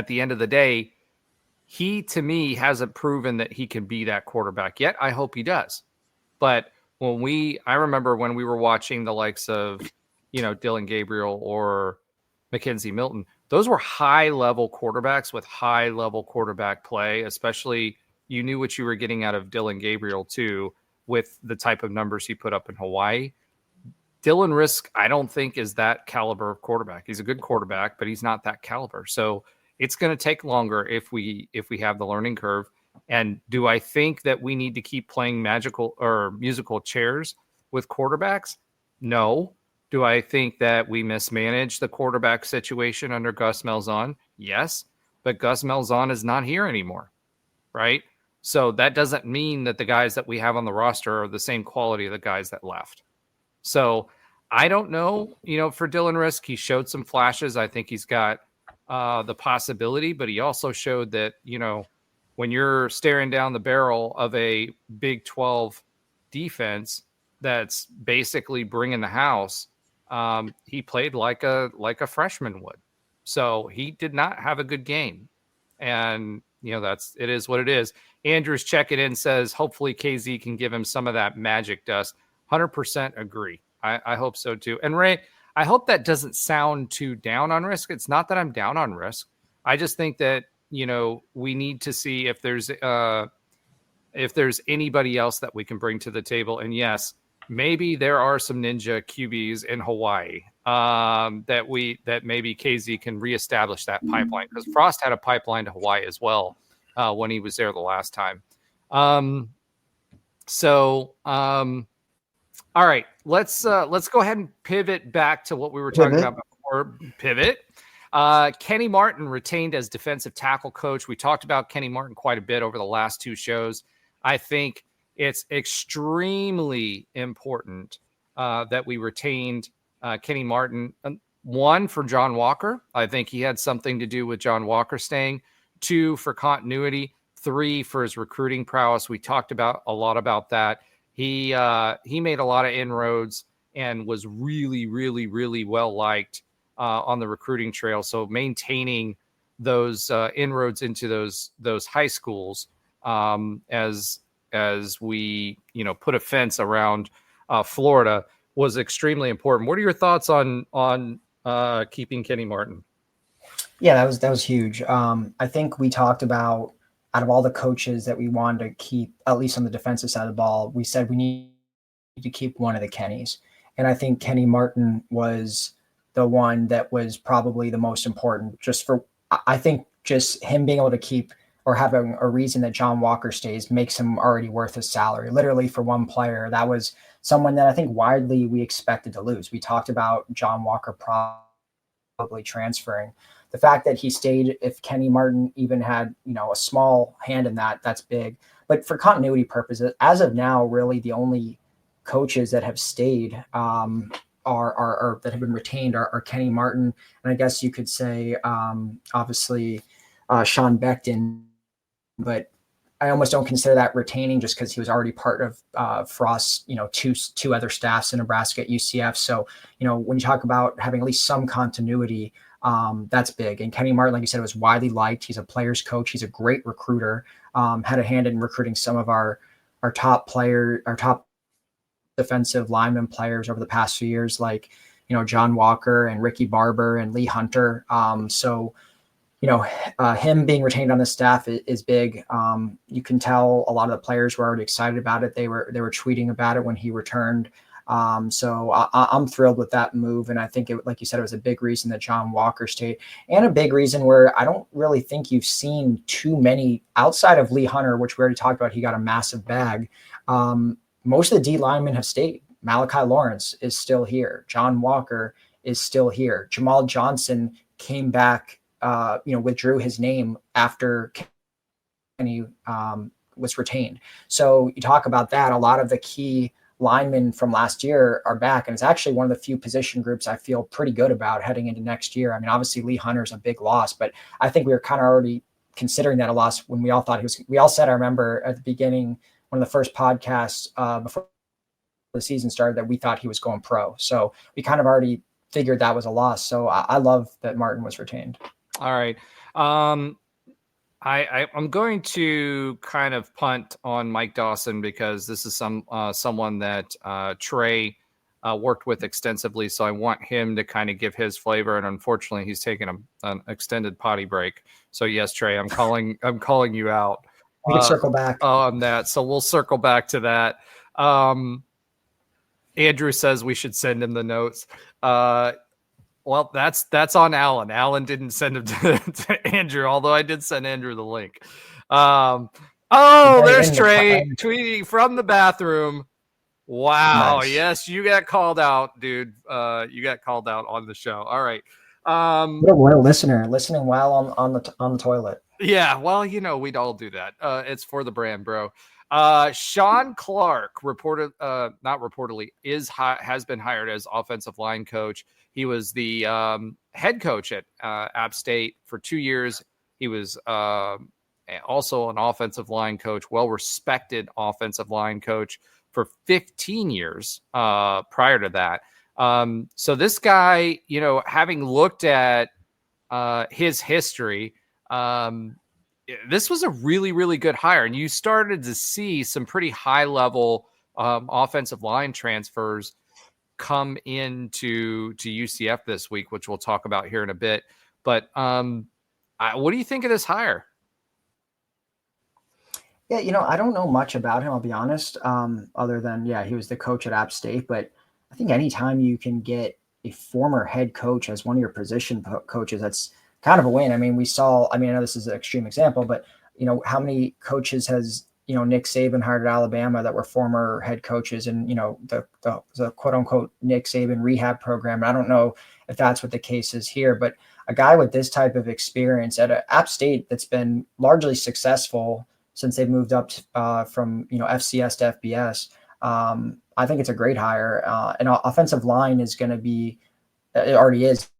the end of the day, he, to me, hasn't proven that he can be that quarterback yet. I hope he does. But I remember when we were watching the likes of, Dylan Gabriel or Mackenzie Milton, those were high-level quarterbacks with high-level quarterback play, especially you knew what you were getting out of Dylan Gabriel, too, with the type of numbers he put up in Hawaii. Dylan Risk, I don't think, is that caliber of quarterback. He's a good quarterback, but he's not that caliber. So it's going to take longer if we have the learning curve. And do I think that we need to keep playing magical or musical chairs with quarterbacks? No. Do I think that we mismanage the quarterback situation under Gus Malzahn? Yes. But Gus Malzahn is not here anymore, right? So that doesn't mean that the guys that we have on the roster are the same quality of the guys that left. So I don't know, for Dylan Risk, he showed some flashes. I think he's got the possibility, but he also showed that, when you're staring down the barrel of a Big 12 defense that's basically bringing the house, he played like a freshman would. So he did not have a good game. And, it is what it is. Andrew's checking in, says, hopefully KZ can give him some of that magic dust. 100% agree. I hope so too. And Ray, I hope that doesn't sound too down on Risk. It's not that I'm down on Risk. I just think that, we need to see if there's anybody else that we can bring to the table. And yes, maybe there are some ninja QBs in Hawaii that maybe KZ can reestablish that pipeline, because Frost had a pipeline to Hawaii as well when he was there the last time. All right, let's go ahead and pivot back to what we were talking about before. Pivot. Kenny Martin retained as defensive tackle coach. We talked about Kenny Martin quite a bit over the last two shows. I think it's extremely important that we retained Kenny Martin. One, for John Walker. I think he had something to do with John Walker staying. Two, for continuity. Three, for his recruiting prowess. We talked about a lot about that. He made a lot of inroads and was really, really, really well liked on the recruiting trail. So maintaining those inroads into those high schools as we put a fence around Florida was extremely important. What are your thoughts on keeping Kenny Martin? Yeah, that was huge. I think we talked about, out of all the coaches that we wanted to keep, at least on the defensive side of the ball, we said we need to keep one of the Kennys. And I think Kenny Martin was the one that was probably the most important, I think just him being able to keep, or having a reason that John Walker stays, makes him already worth his salary. Literally, for one player, that was someone that I think widely we expected to lose. We talked about John Walker probably transferring. The fact that he stayed, if Kenny Martin even had, a small hand in that, that's big. But for continuity purposes, as of now, really the only coaches that have stayed are that have been retained are Kenny Martin, and I guess you could say obviously Sean Beckton, but I almost don't consider that retaining, just because he was already part of Frost's two other staffs in Nebraska at UCF. So when you talk about having at least some continuity, that's big. And Kenny Martin, like you said, was widely liked. He's a player's coach. He's a great recruiter. Had a hand in recruiting some of our top defensive lineman players over the past few years, like John Walker and Ricky Barber and Lee Hunter. So him being retained on the staff is big. You can tell a lot of the players were already excited about it. They were tweeting about it when he returned. So I'm thrilled with that move. And I think like you said, it was a big reason that John Walker stayed, and a big reason where I don't really think you've seen too many outside of Lee Hunter, which we already talked about. He got a massive bag. Most of the D linemen have stayed. Malachi Lawrence is still here. John Walker is still here. Jamal Johnson came back, withdrew his name after Kenny was retained. So you talk about that. A lot of the key linemen from last year are back, and it's actually one of the few position groups I feel pretty good about heading into next year. I mean, obviously Lee Hunter's a big loss, but I think we were kind of already considering that a loss when we all thought we all said, I remember at the beginning, one of the first podcasts before the season started, that we thought he was going pro. So we kind of already figured that was a loss. So I love that Martin was retained. All right. I'm going to kind of punt on Mike Dawson, because this is someone that Trey worked with extensively. So I want him to kind of give his flavor. And unfortunately, he's taken an extended potty break. So yes, Trey, I'm calling you out. We can circle back on that. So we'll circle back to that. Andrew says we should send him the notes. Well, that's on Alan. Alan didn't send him to Andrew, although I did send Andrew the link. There's Trey tweeting from the bathroom. Wow. Nice. Yes, you got called out, dude. You got called out on the show. All right. What a loyal listener, listening while on the toilet. Yeah, well, we'd all do that. It's for the brand, bro. Sean Clark has been hired as offensive line coach. He was the head coach at App State for 2 years. He was also an offensive line coach, well-respected offensive line coach for 15 years prior to that. So this guy, having looked at his history, this was a really, really good hire. And you started to see some pretty high-level offensive line transfers come into UCF this week, which we'll talk about here in a bit. But what do you think of this hire? Yeah, I don't know much about him, I'll be honest, other than, he was the coach at App State. But I think anytime you can get a former head coach as one of your position coaches, that's kind of a win. I mean, I know this is an extreme example, but how many coaches has Nick Saban hired at Alabama that were former head coaches, and the quote unquote Nick Saban rehab program. I don't know if that's what the case is here, but a guy with this type of experience at App State that's been largely successful since they've moved up from FCS to FBS. I think it's a great hire. And offensive line is going to be, it already is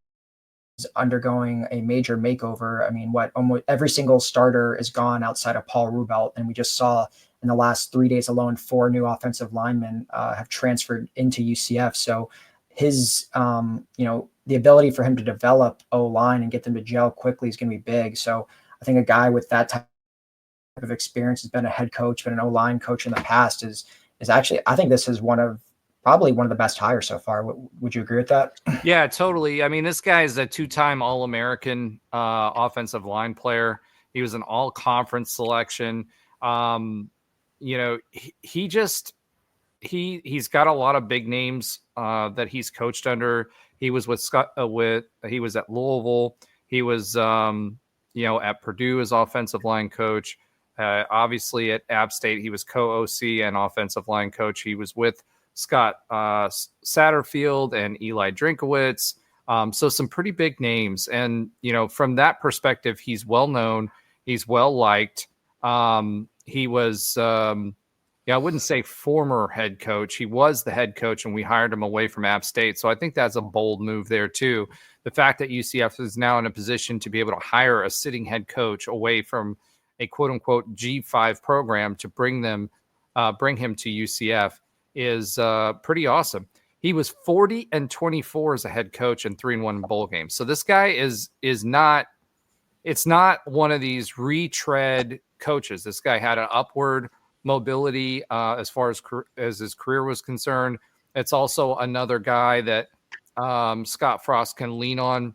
undergoing a major makeover. I mean, almost every single starter is gone outside of Paul Rubelt, and we just saw in the last 3 days alone 4 new offensive linemen have transferred into UCF. So his the the ability for him to develop O-line and get them to gel quickly is going to be big. So I think a guy with that type of experience, has been a head coach, been an O-line coach in the past, is actually, I think this is probably one of the best hires so far. Would you agree with that? Yeah, totally. I mean, this guy is a 2-time All-American offensive line player. He was an all-conference selection. You know, he's got a lot of big names that he's coached under. He was with Scott he was at Louisville. He was at Purdue as offensive line coach. Obviously at App State, he was co-OC and offensive line coach. He was with Scott Satterfield and Eli Drinkowitz. So some pretty big names. And, from that perspective, he's well known. He's well liked. He was, I wouldn't say former head coach. He was the head coach, and we hired him away from App State. So I think that's a bold move there, too. The fact that UCF is now in a position to be able to hire a sitting head coach away from a quote unquote G5 program to bring him to UCF is pretty awesome. He was 40-24 as a head coach and 3-1 bowl games. So this guy is not, it's not one of these retread coaches. This guy had an upward mobility as far as his career was concerned. It's also another guy that Scott Frost can lean on.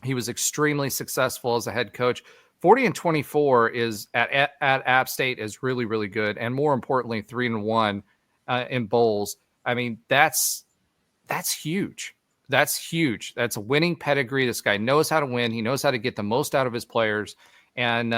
He was extremely successful as a head coach. 40-24 is at App State is really, really good. And more importantly, 3-1 in bowls. I mean, that's huge. That's huge. That's a winning pedigree. This guy knows how to win. He knows how to get the most out of his players. And,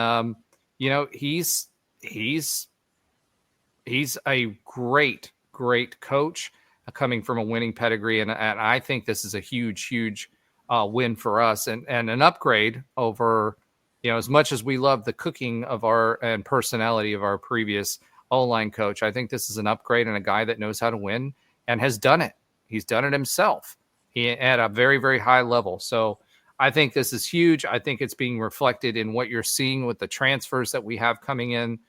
he's a great, great coach coming from a winning pedigree. And I think this is a huge, huge win for us and an upgrade over, as much as we love the cooking of and personality of our previous O-line coach. I think this is an upgrade and a guy that knows how to win and has done it. He's done it himself. He at a very, very high level. So I think this is huge. I think it's being reflected in what you're seeing with the transfers that we have coming in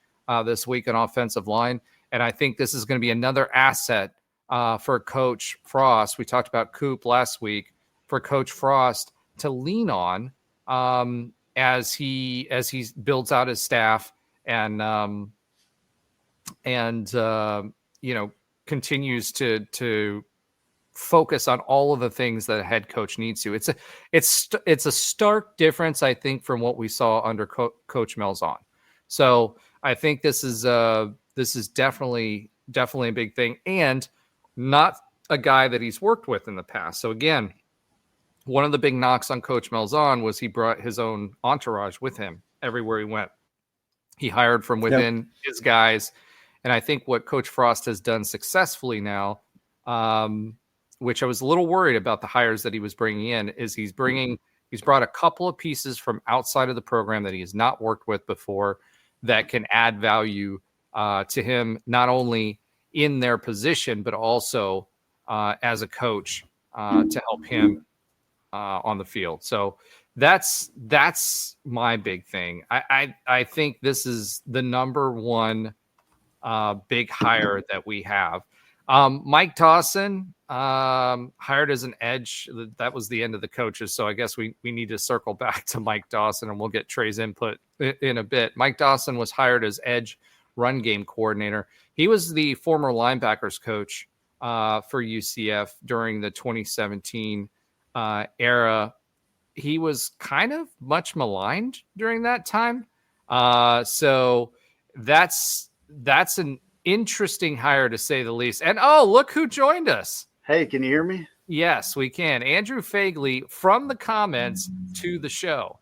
this week on offensive line. And I think this is going to be another asset for Coach Frost. We talked about Coop last week, for Coach Frost to lean on as he builds out his staff and continues to focus on all of the things that a head coach needs to. It's a stark difference, I think, from what we saw under Coach Malzahn. So I think this is definitely a big thing, and not a guy that he's worked with in the past. So again, one of the big knocks on Coach Malzahn was he brought his own entourage with him everywhere he went. He hired from within his guys. And I think what Coach Frost has done successfully now, which I was a little worried about the hires that he was bringing in, is he's brought a couple of pieces from outside of the program that he has not worked with before that can add value to him, not only in their position, but also as a coach to help him on the field. So that's my big thing. I think this is the number one big hire that we have. Mike Dawson hired as an edge. That was the end of the coaches. So I guess we need to circle back to Mike Dawson, and we'll get Trey's input in a bit. Mike Dawson was hired as edge run game coordinator. He was the former linebackers coach for UCF during the 2017 era. He was kind of much maligned during that time. So that's an interesting hire, to say the least. And look who joined us. Hey, can you hear me? Yes, we can. Andrew Fagley from the comments to the show.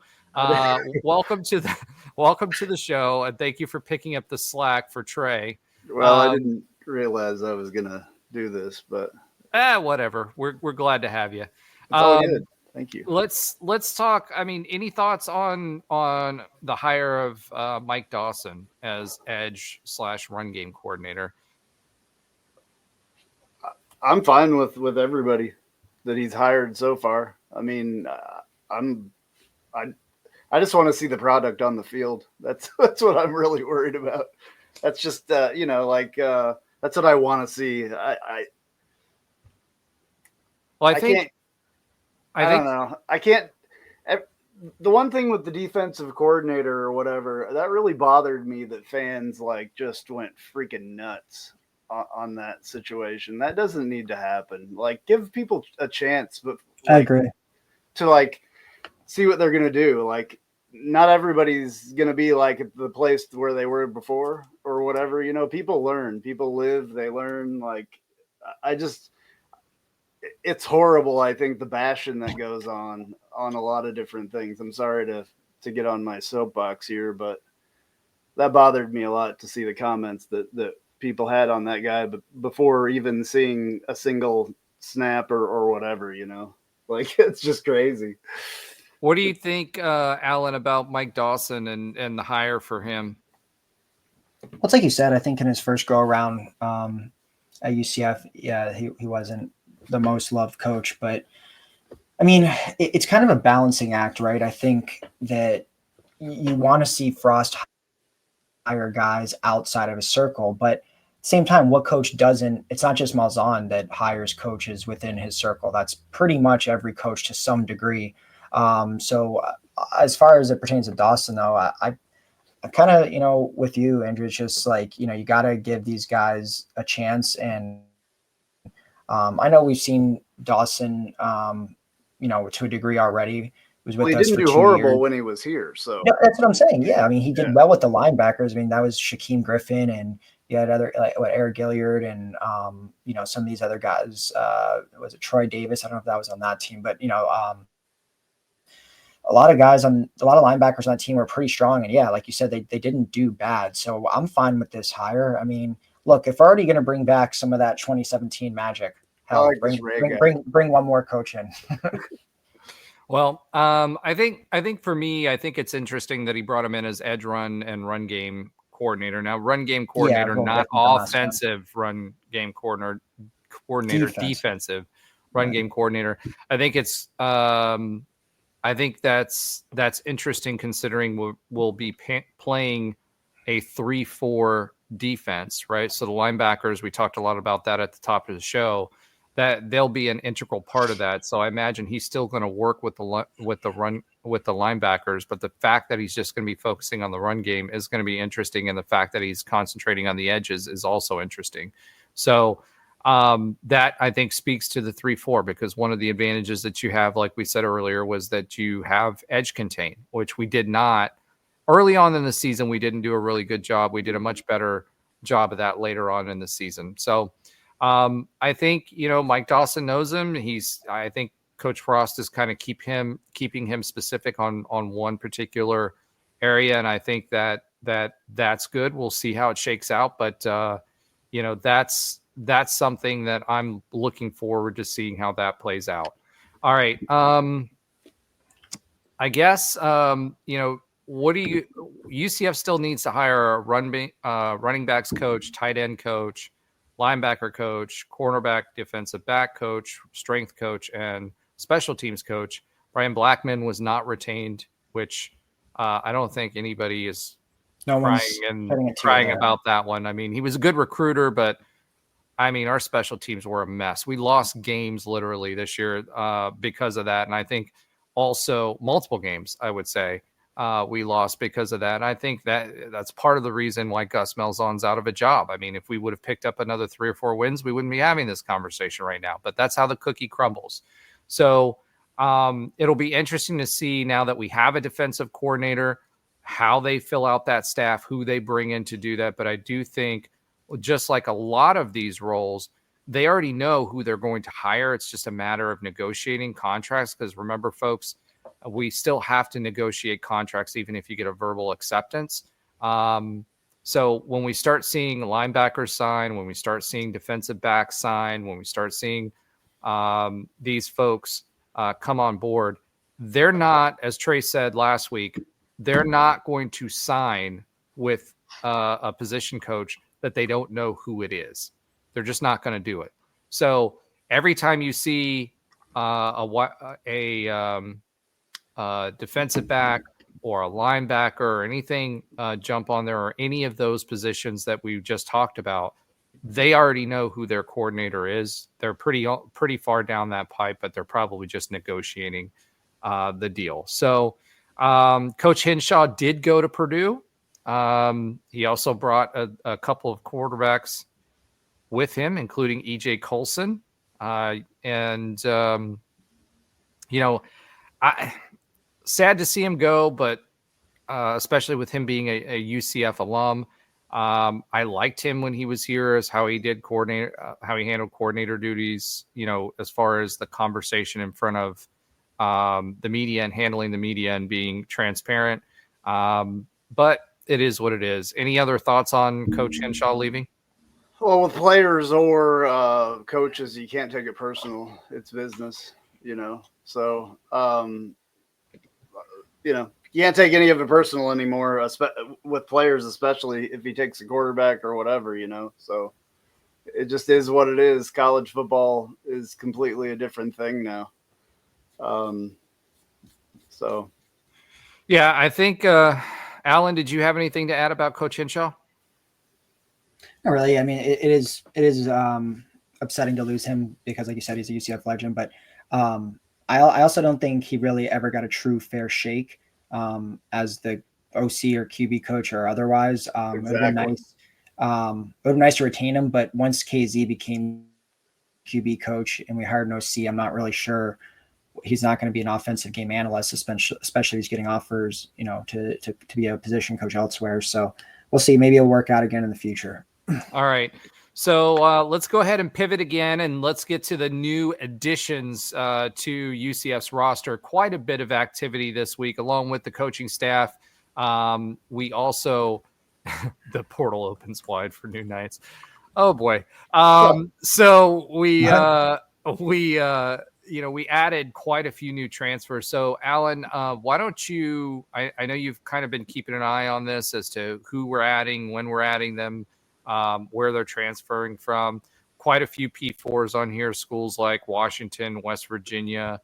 Welcome to the show, and thank you for picking up the slack for Trey. Well, I didn't realize I was gonna do this, but whatever. We're glad to have you. It's all good. Thank you. Let's talk. I mean, any thoughts on the hire of Mike Dawson as edge / run game coordinator? I'm fine with everybody that he's hired so far. I mean, I just want to see the product on the field. That's what I'm really worried about. That's just that's what I want to see. I I don't know. I can't. The one thing with the defensive coordinator or whatever, that really bothered me that fans like just went freaking nuts on that situation. That doesn't need to happen. Like, give people a chance, but I agree. To like see what they're gonna do. Like, not everybody's gonna be like at the place where they were before or whatever. You know, people learn, people live, they learn. Like, I just, it's horrible. I think the bashing that goes on a lot of different things. I'm sorry to get on my soapbox here, but that bothered me a lot to see the comments that people had on that guy, but before even seeing a single snap or whatever, you know, like, it's just crazy. What do you think, Alan, about Mike Dawson and the hire for him? Well, it's like you said, I think in his first go around at UCF, yeah, he wasn't the most loved coach, but I mean, it's kind of a balancing act, right? I think that you want to see Frost hire guys outside of his circle, but at the same time, what coach doesn't? It's not just Malzahn that hires coaches within his circle. That's pretty much every coach to some degree. So as far as it pertains to Dawson, though, I kind of, with you, Andrew, it's just like, you got to give these guys a chance. And I know we've seen Dawson, to a degree already. Was with he us didn't for do 2 horrible years. when he was here. So No, that's what I'm saying. Yeah, I mean, he did well with the linebackers. I mean, that was Shaquem Griffin, and you had other Eric Gilliard, and some of these other guys. Was it Troy Davis? I don't know if that was on that team, but a lot of linebackers on that team were pretty strong. And yeah, like you said, they didn't do bad. So I'm fine with this hire. I mean, look, if we're already going to bring back some of that 2017 magic, hell, bring one more coach in. Well, I think for me, I think it's interesting that he brought him in as edge run and run game coordinator. Now, run game coordinator, not offensive run game coordinator, defensive run game coordinator. I think it's, I think that's interesting considering we'll be playing a 3-4 defense, right? So the linebackers, we talked a lot about that at the top of the show, that they'll be an integral part of that. So I imagine he's still going to work with the linebackers, but the fact that he's just going to be focusing on the run game is going to be interesting, and the fact that he's concentrating on the edges is also interesting. So that I think speaks to the 3-4, because one of the advantages that you have, like we said earlier, was that you have edge contain, which we did not early on in the season. We didn't do a really good job. We did a much better job of that later on in the season. So I think, Mike Dawson knows him. I think Coach Frost is kind of keeping him specific on one particular area. And I think that's good. We'll see how it shakes out. But, that's something that I'm looking forward to seeing how that plays out. All right. I guess, UCF still needs to hire a running backs coach, tight end coach, linebacker coach, cornerback, defensive back coach, strength coach, and special teams coach. Brian Blackman was not retained, which I don't think anybody is crying about that one. I mean, he was a good recruiter, but I mean, our special teams were a mess. We lost games literally this year because of that. And I think also multiple games, I would say, we lost because of that. And I think that's part of the reason why Gus Malzahn's out of a job. I mean, if we would have picked up another 3 or 4 wins, we wouldn't be having this conversation right now. But that's how the cookie crumbles. So it'll be interesting to see, now that we have a defensive coordinator, how they fill out that staff, who they bring in to do that. But I do think, just like a lot of these roles, they already know who they're going to hire. It's just a matter of negotiating contracts. Because remember, folks, we still have to negotiate contracts even if you get a verbal acceptance. So when we start seeing linebackers sign, when we start seeing defensive backs sign, when we start seeing these folks come on board, they're not, as Trey said last week, they're not going to sign with a position coach that they don't know who it is. They're just not going to do it. So every time you see a defensive back or a linebacker or anything jump on there, or any of those positions that we just talked about, they already know who their coordinator is. They're pretty far down that pipe, but they're probably just negotiating the deal. So Coach Henshaw did go to Purdue. He also brought a couple of quarterbacks with him, including E.J. Colson. Sad to see him go, but especially with him being a UCF alum. I liked him when he was here, as how he handled coordinator duties, as far as the conversation in front of the media and handling the media and being transparent. But it is what it is. Any other thoughts on Coach Henshaw leaving? Well, with players or coaches, you can't take it personal. It's business, So, you can't take any of it personal anymore, with players, especially if he takes a quarterback or whatever, So it just is what it is. College football is completely a different thing now. Yeah, I think, Alan, did you have anything to add about Coach Henshaw? Not really. I mean, it is upsetting to lose him because, like you said, he's a UCF legend. But I also don't think he really ever got a true fair shake as the OC or QB coach or otherwise. Exactly. It would have been nice. It would have been nice to retain him, but once KZ became QB coach and we hired an OC, I'm not really sure he's not going to be an offensive game analyst, especially if he's getting offers, to be a position coach elsewhere. So we'll see. Maybe it'll work out again in the future. All right. So let's go ahead and pivot again, and let's get to the new additions to UCF's roster. Quite a bit of activity this week, along with the coaching staff. We also the portal opens wide for new nights. Oh boy! So we added quite a few new transfers. So Alan, why don't you? I know you've kind of been keeping an eye on this as to who we're adding, when we're adding them. Where they're transferring from. Quite a few P4s on here, schools like Washington, West Virginia.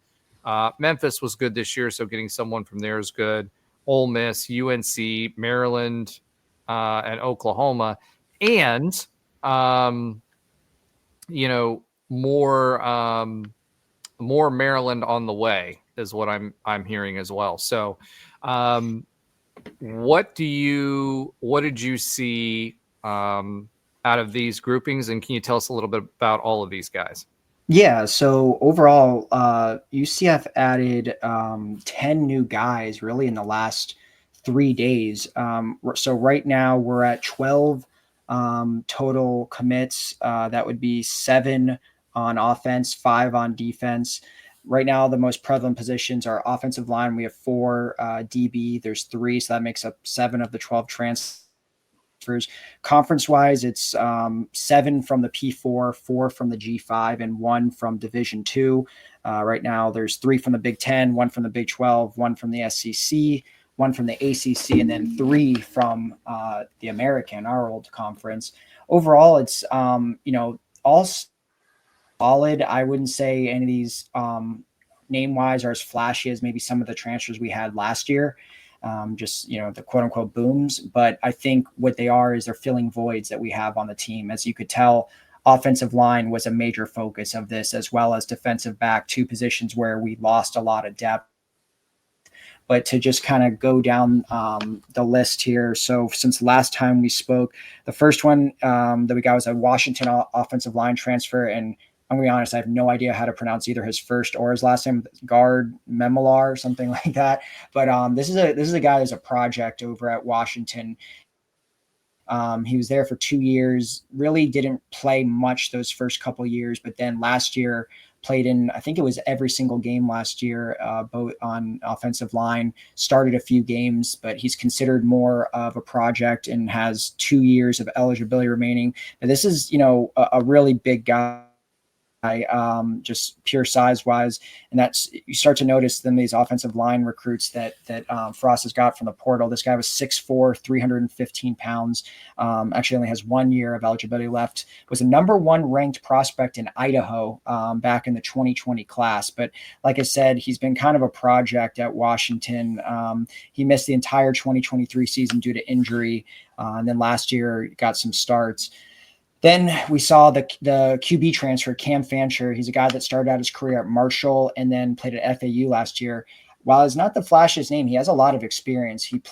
Memphis was good this year, so getting someone from there is good. Ole Miss, UNC, Maryland, and Oklahoma. And, more Maryland on the way is what I'm hearing as well. So what did you see out of these groupings, and can you tell us a little bit about all of these guys? Yeah, so overall, UCF added 10 new guys really in the last 3 days. So right now we're at 12 total commits. That would be 7 on offense, 5 on defense. Right now, the most prevalent positions are offensive line. We have 4 DB. There's 3, so that makes up 7 of the 12 transfers. Conference-wise, it's 7 from the P4, 4 from the G5, and 1 from Division II. Right now, there's 3 from the Big 10, 1 from the Big 12, 1 from the SEC, 1 from the ACC, and then 3 from the American, our old conference. Overall, it's all solid. I wouldn't say any of these name-wise are as flashy as maybe some of the transfers we had last year. The quote unquote booms. But I think what they are is they're filling voids that we have on the team. As you could tell, offensive line was a major focus of this, as well as defensive back, 2 positions where we lost a lot of depth. But to just kind of go down the list here. So since last time we spoke, the first one that we got was a Washington offensive line transfer. And I'm going to be honest, I have no idea how to pronounce either his first or his last name, Gard Memolar or something like that. But this is a guy who's a project over at Washington. He was there for 2 years, really didn't play much those first couple of years, but then last year played in, I think it was every single game last year, both on offensive line, started a few games, but he's considered more of a project and has 2 years of eligibility remaining. But this is, a really big guy. Just pure size wise, and that's you start to notice then these offensive line recruits that Frost has got from the portal. This guy was 6'4", 315 pounds. Actually only has 1 year of eligibility left. Was a number 1 ranked prospect in Idaho back in the 2020 class. But like I said, he's been kind of a project at Washington. He missed the entire 2023 season due to injury, and then last year got some starts. Then we saw the QB transfer, Cam Fancher. He's a guy that started out his career at Marshall and then played at FAU last year. While it's not the flashiest name, he has a lot of experience. He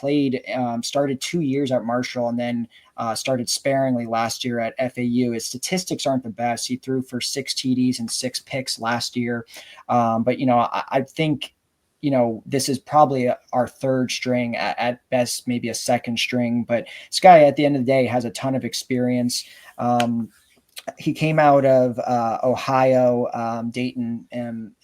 started 2 years at Marshall and then started sparingly last year at FAU. His statistics aren't the best. He threw for 6 TDs and 6 picks last year. But, I think, this is probably our third string, at best, maybe a second string. But this guy, at the end of the day, has a ton of experience. He came out of Ohio, Dayton,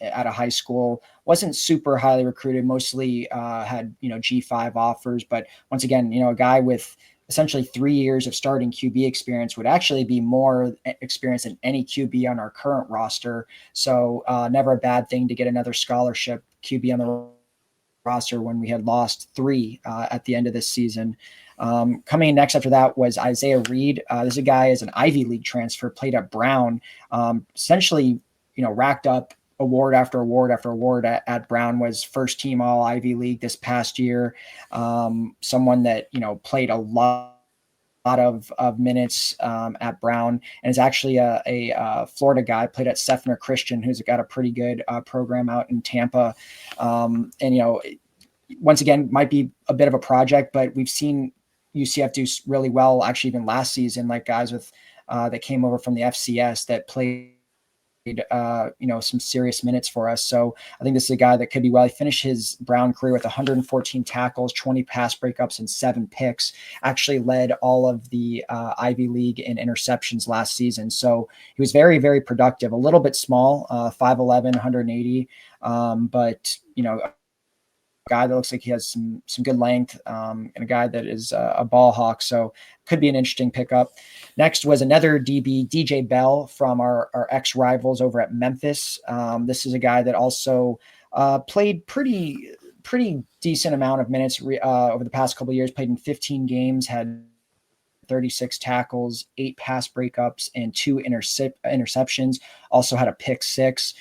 out of high school. Wasn't super highly recruited. Mostly had G5 offers. But once again, a guy with essentially 3 years of starting QB experience would actually be more experience than any QB on our current roster. So never a bad thing to get another scholarship QB on the roster when we had lost 3 at the end of this season. Coming in next after that was Isaiah Reed. This is a guy as an Ivy League transfer, played at Brown, essentially, racked up award after award after award at Brown, was first team all Ivy League this past year. Someone that, played a lot of minutes at Brown, and is actually a Florida guy, played at Sefner Christian, who's got a pretty good program out in Tampa. Once again, might be a bit of a project, but we've seen UCF do really well, actually, even last season, like guys with that came over from the FCS that played some serious minutes for us. So I think this is a guy that could be well. He finished his Brown career with 114 tackles, 20 pass breakups, and 7 picks. Actually led all of the Ivy League in interceptions last season. So he was very, very productive. A little bit small, 5'11", 180, but guy that looks like he has some good length, and a guy that is a ball hawk. So could be an interesting pickup. Next was another DB, DJ Bell, from our ex-rivals over at Memphis. This is a guy that also played pretty decent amount of minutes over the past couple of years, played in 15 games, had 36 tackles, 8 pass breakups, and 2 interceptions. Also had a pick 6.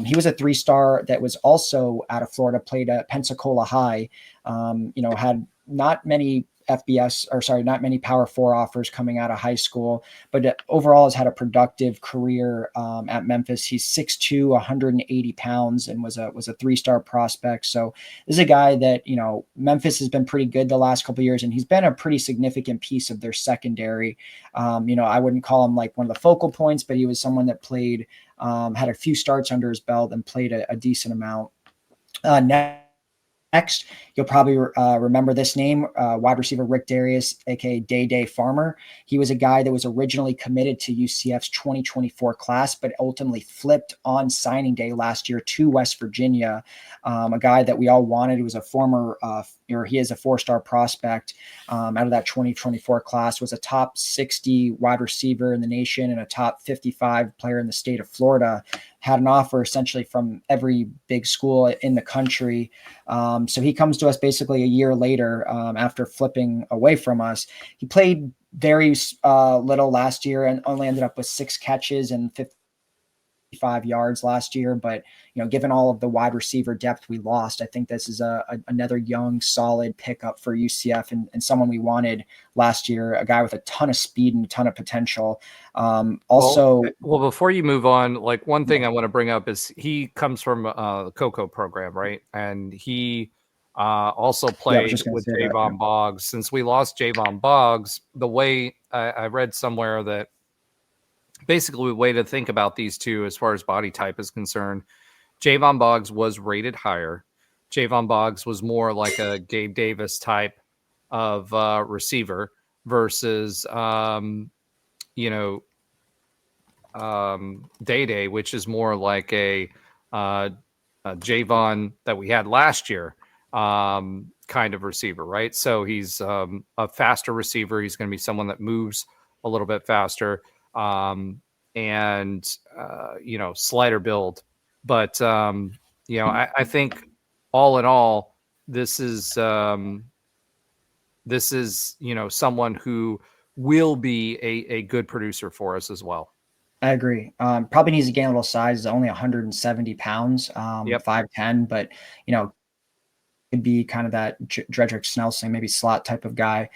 He was a 3-star that was also out of Florida, played at Pensacola High. Had not many not many Power 4 offers coming out of high school, but overall has had a productive career at Memphis. He's 6'2", 180 pounds, and was a 3-star prospect. So this is a guy that, Memphis has been pretty good the last couple of years, and he's been a pretty significant piece of their secondary. I wouldn't call him like one of the focal points, but he was someone that played, had a few starts under his belt and played a decent amount. Next, you'll probably remember this name, wide receiver Rick Darius, aka Day Farmer. He was a guy that was originally committed to UCF's 2024 class, but ultimately flipped on signing day last year to West Virginia. A guy that we all wanted. He was a former, he is a 4-star prospect out of that 2024 class. Was a top 60 wide receiver in the nation and a top 55 player in the state of Florida. Had an offer essentially from every big school in the country. So he comes to us basically a year later after flipping away from us. He played very little last year and only ended up with 6 catches and 55 yards last year. But, given all of the wide receiver depth we lost, I think this is another young, solid pickup for UCF and someone we wanted last year, a guy with a ton of speed and a ton of potential. Well, before you move on, like one thing I want to bring up is he comes from the Coco program, right? And he also played with Javon Boggs. Since we lost Javon Boggs, the way I read somewhere that basically the way to think about these two as far as body type is concerned, Javon Boggs was rated higher. Javon Boggs was more like a Gabe Davis type of receiver versus, Day, which is more like a Javon that we had last year kind of receiver, right? So he's a faster receiver. He's going to be someone that moves a little bit faster. Slighter build. But, I think all in all, this is someone who will be a good producer for us as well. I agree. Probably needs to gain a little size. He's only 170 pounds, 5'10", but, could be kind of that Dredrick Snelson, maybe slot type of guy.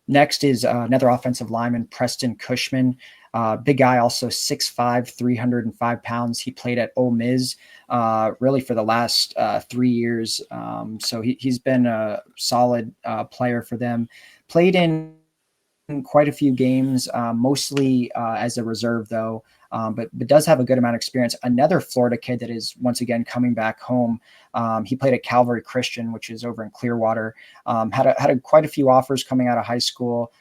Next is another offensive lineman, Preston Cushman. Big guy, also 6'5", 305 pounds. He played at Ole Miss really for the last 3 years. So he's been a solid player for them. Played in quite a few games, mostly as a reserve, though, but does have a good amount of experience. Another Florida kid that is, once again, coming back home. He played at Calvary Christian, which is over in Clearwater. Had quite a few offers coming out of high school.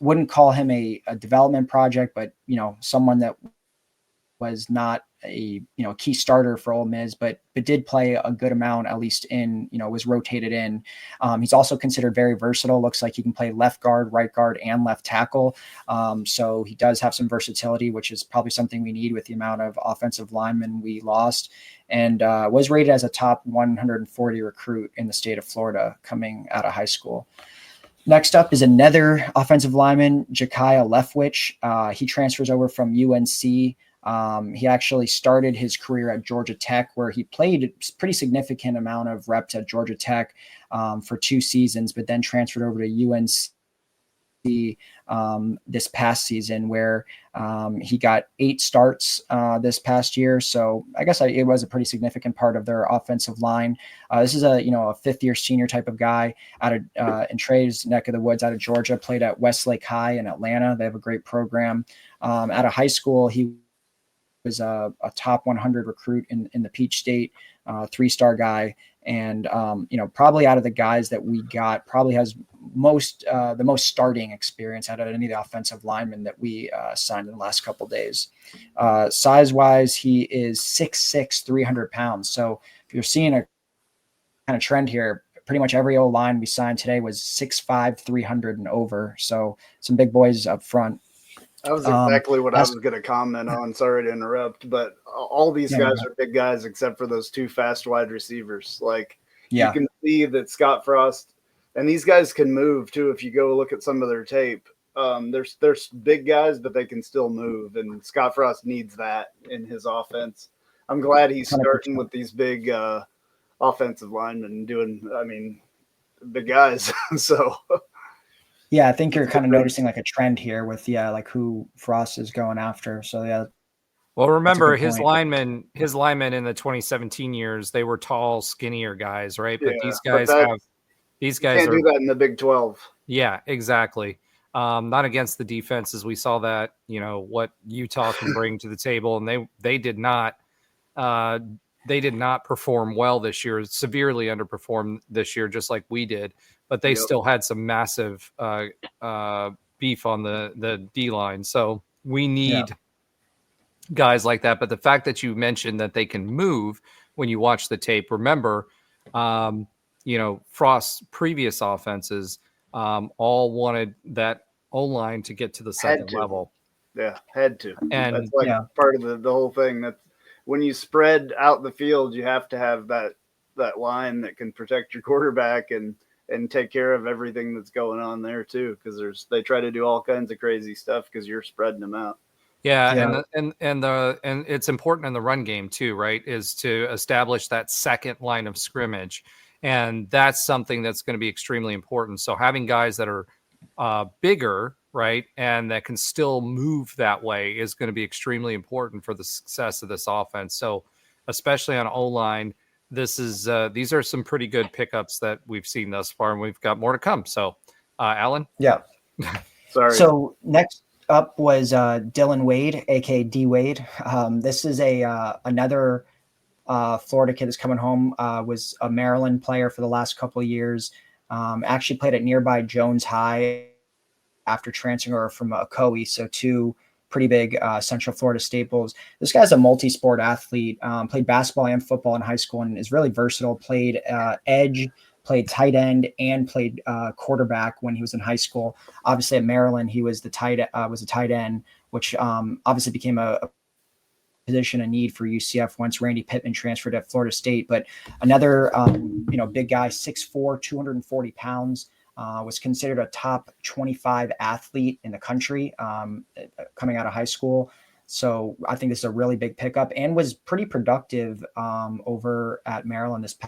Wouldn't call him a development project, but, someone that was not a key starter for Ole Miss, but did play a good amount, at least in, was rotated in. He's also considered very versatile. Looks like he can play left guard, right guard, and left tackle. So he does have some versatility, which is probably something we need with the amount of offensive linemen we lost, and was rated as a top 140 recruit in the state of Florida coming out of high school. Next up is another offensive lineman, Jakaya Leftwich. He transfers over from UNC. He actually started his career at Georgia Tech, where he played a pretty significant amount of reps at Georgia Tech for 2 seasons, but then transferred over to UNC this past season, where he got 8 starts this past year. So I guess it was a pretty significant part of their offensive line. This is a 5th-year senior type of guy out of in Trey's neck of the woods, out of Georgia. Played at Westlake High in Atlanta. They have a great program. Out of high school, he was a top 100 recruit in the Peach State, 3-star guy. And, probably out of the guys that we got, probably has the most starting experience out of any of the offensive linemen that we signed in the last couple of days. Size-wise, he is 6'6", 300 pounds. So if you're seeing a kind of trend here, pretty much every O-line we signed today was 6'5", 300 and over. So some big boys up front. That was exactly what I was going to comment on. Sorry to interrupt, but all these guys are big guys except for those 2 fast wide receivers. You can see that Scott Frost, and these guys can move too. If you go look at some of their tape, there's big guys, but they can still move. And Scott Frost needs that in his offense. I'm glad he's starting with these big offensive linemen doing, big guys. So. Yeah, I think you're kind of noticing like a trend here with who Frost is going after. So yeah. Well, remember his linemen in the 2017 years, they were tall, skinnier guys, right? But these guys can't do that in the Big 12. Yeah, exactly. Not against the defenses. We saw that, what Utah can bring to the table, and they did not perform well this year, severely underperformed this year, just like we did. But they still had some massive beef on the D line. So we need guys like that. But the fact that you mentioned that they can move when you watch the tape, remember, Frost's previous offenses all wanted that O-line to get to the second level. Yeah, had to. And that's part of the whole thing. That when you spread out the field, you have to have that line that can protect your quarterback and take care of everything that's going on there too, because they try to do all kinds of crazy stuff because you're spreading them out. Yeah. And it's important in the run game too, right? Is to establish that second line of scrimmage, and that's something that's going to be extremely important. So having guys that are bigger, right, and that can still move that way is going to be extremely important for the success of this offense. So especially on O-line. These are some pretty good pickups that we've seen thus far, and we've got more to come. So, Alan? Yeah. Sorry. So next up was Dylan Wade, aka D Wade. This is another Florida kid that's coming home. Was a Maryland player for the last couple of years. Actually played at nearby Jones High after transferring over from Ocoee. So 2 pretty big Central Florida staples. This guy's a multi-sport athlete, played basketball and football in high school, and is really versatile. Played edge, played tight end, and played quarterback when he was in high school. Obviously at Maryland, he was a tight end, which obviously became a position of need for UCF once Randy Pittman transferred at Florida State. But another big guy, 6'4", 240 pounds. Was considered a top 25 athlete in the country coming out of high school. So I think this is a really big pickup, and was pretty productive over at Maryland this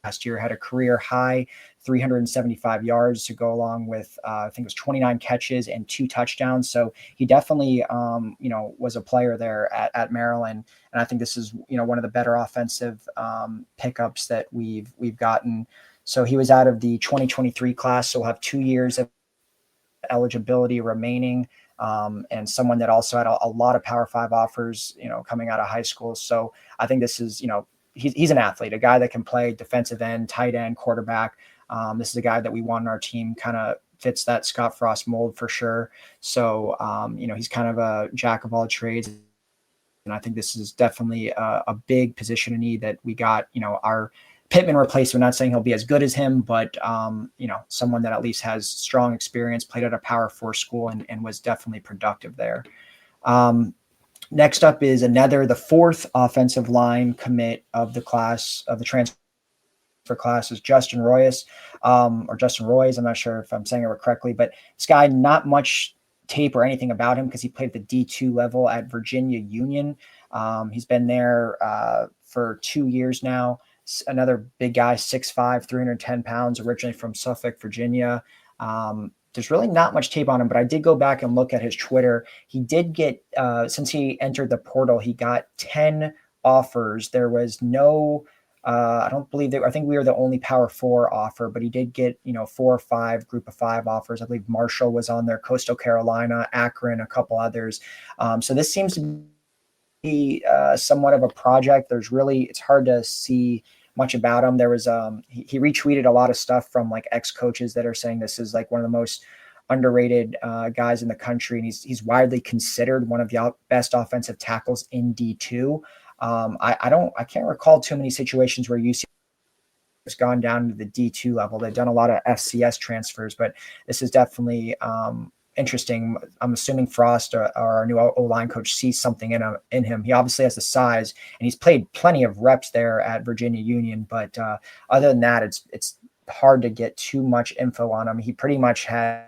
last year, had a career high 375 yards to go along with, I think it was 29 catches and 2 touchdowns. So he definitely, was a player there at Maryland. And I think this is, one of the better offensive pickups that we've gotten. So he was out of the 2023 class. So we'll have 2 years of eligibility remaining. And someone that also had a lot of Power 5 offers, coming out of high school. So I think this is, he's an athlete, a guy that can play defensive end, tight end, quarterback. This is a guy that we want on our team, kind of fits that Scott Frost mold for sure. So, he's kind of a jack of all trades. And I think this is definitely a big position of need that we got, our Pittman replacement. Not saying he'll be as good as him, but, someone that at least has strong experience, played at a Power 4 school and was definitely productive there. Next up is the fourth offensive line commit of the class, of the transfer class, is Justin Royce, or Justin Royce. I'm not sure if I'm saying it correctly, but this guy, not much tape or anything about him because he played at the D2 level at Virginia Union. He's been there for 2 years now. Another big guy, 6'5", 310 pounds, originally from Suffolk, Virginia. There's really not much tape on him, but I did go back and look at his Twitter. He did get, since he entered the portal, he got 10 offers. There was no, I think we were the only Power 4 offer, but he did get, 4 or 5 group of 5 offers. I believe Marshall was on there, Coastal Carolina, Akron, a couple others. So this seems to be somewhat of a project. It's hard to see much about him. There was he retweeted a lot of stuff from like ex-coaches that are saying this is like one of the most underrated guys in the country, and he's widely considered one of the best offensive tackles in D2. I can't recall too many situations where UC has gone down to the D2 level. They've done a lot of FCS transfers, but this is definitely interesting. I'm assuming Frost or our new O-line coach sees something in him. He obviously has the size, and he's played plenty of reps there at Virginia Union. But other than that, it's hard to get too much info on him. He pretty much had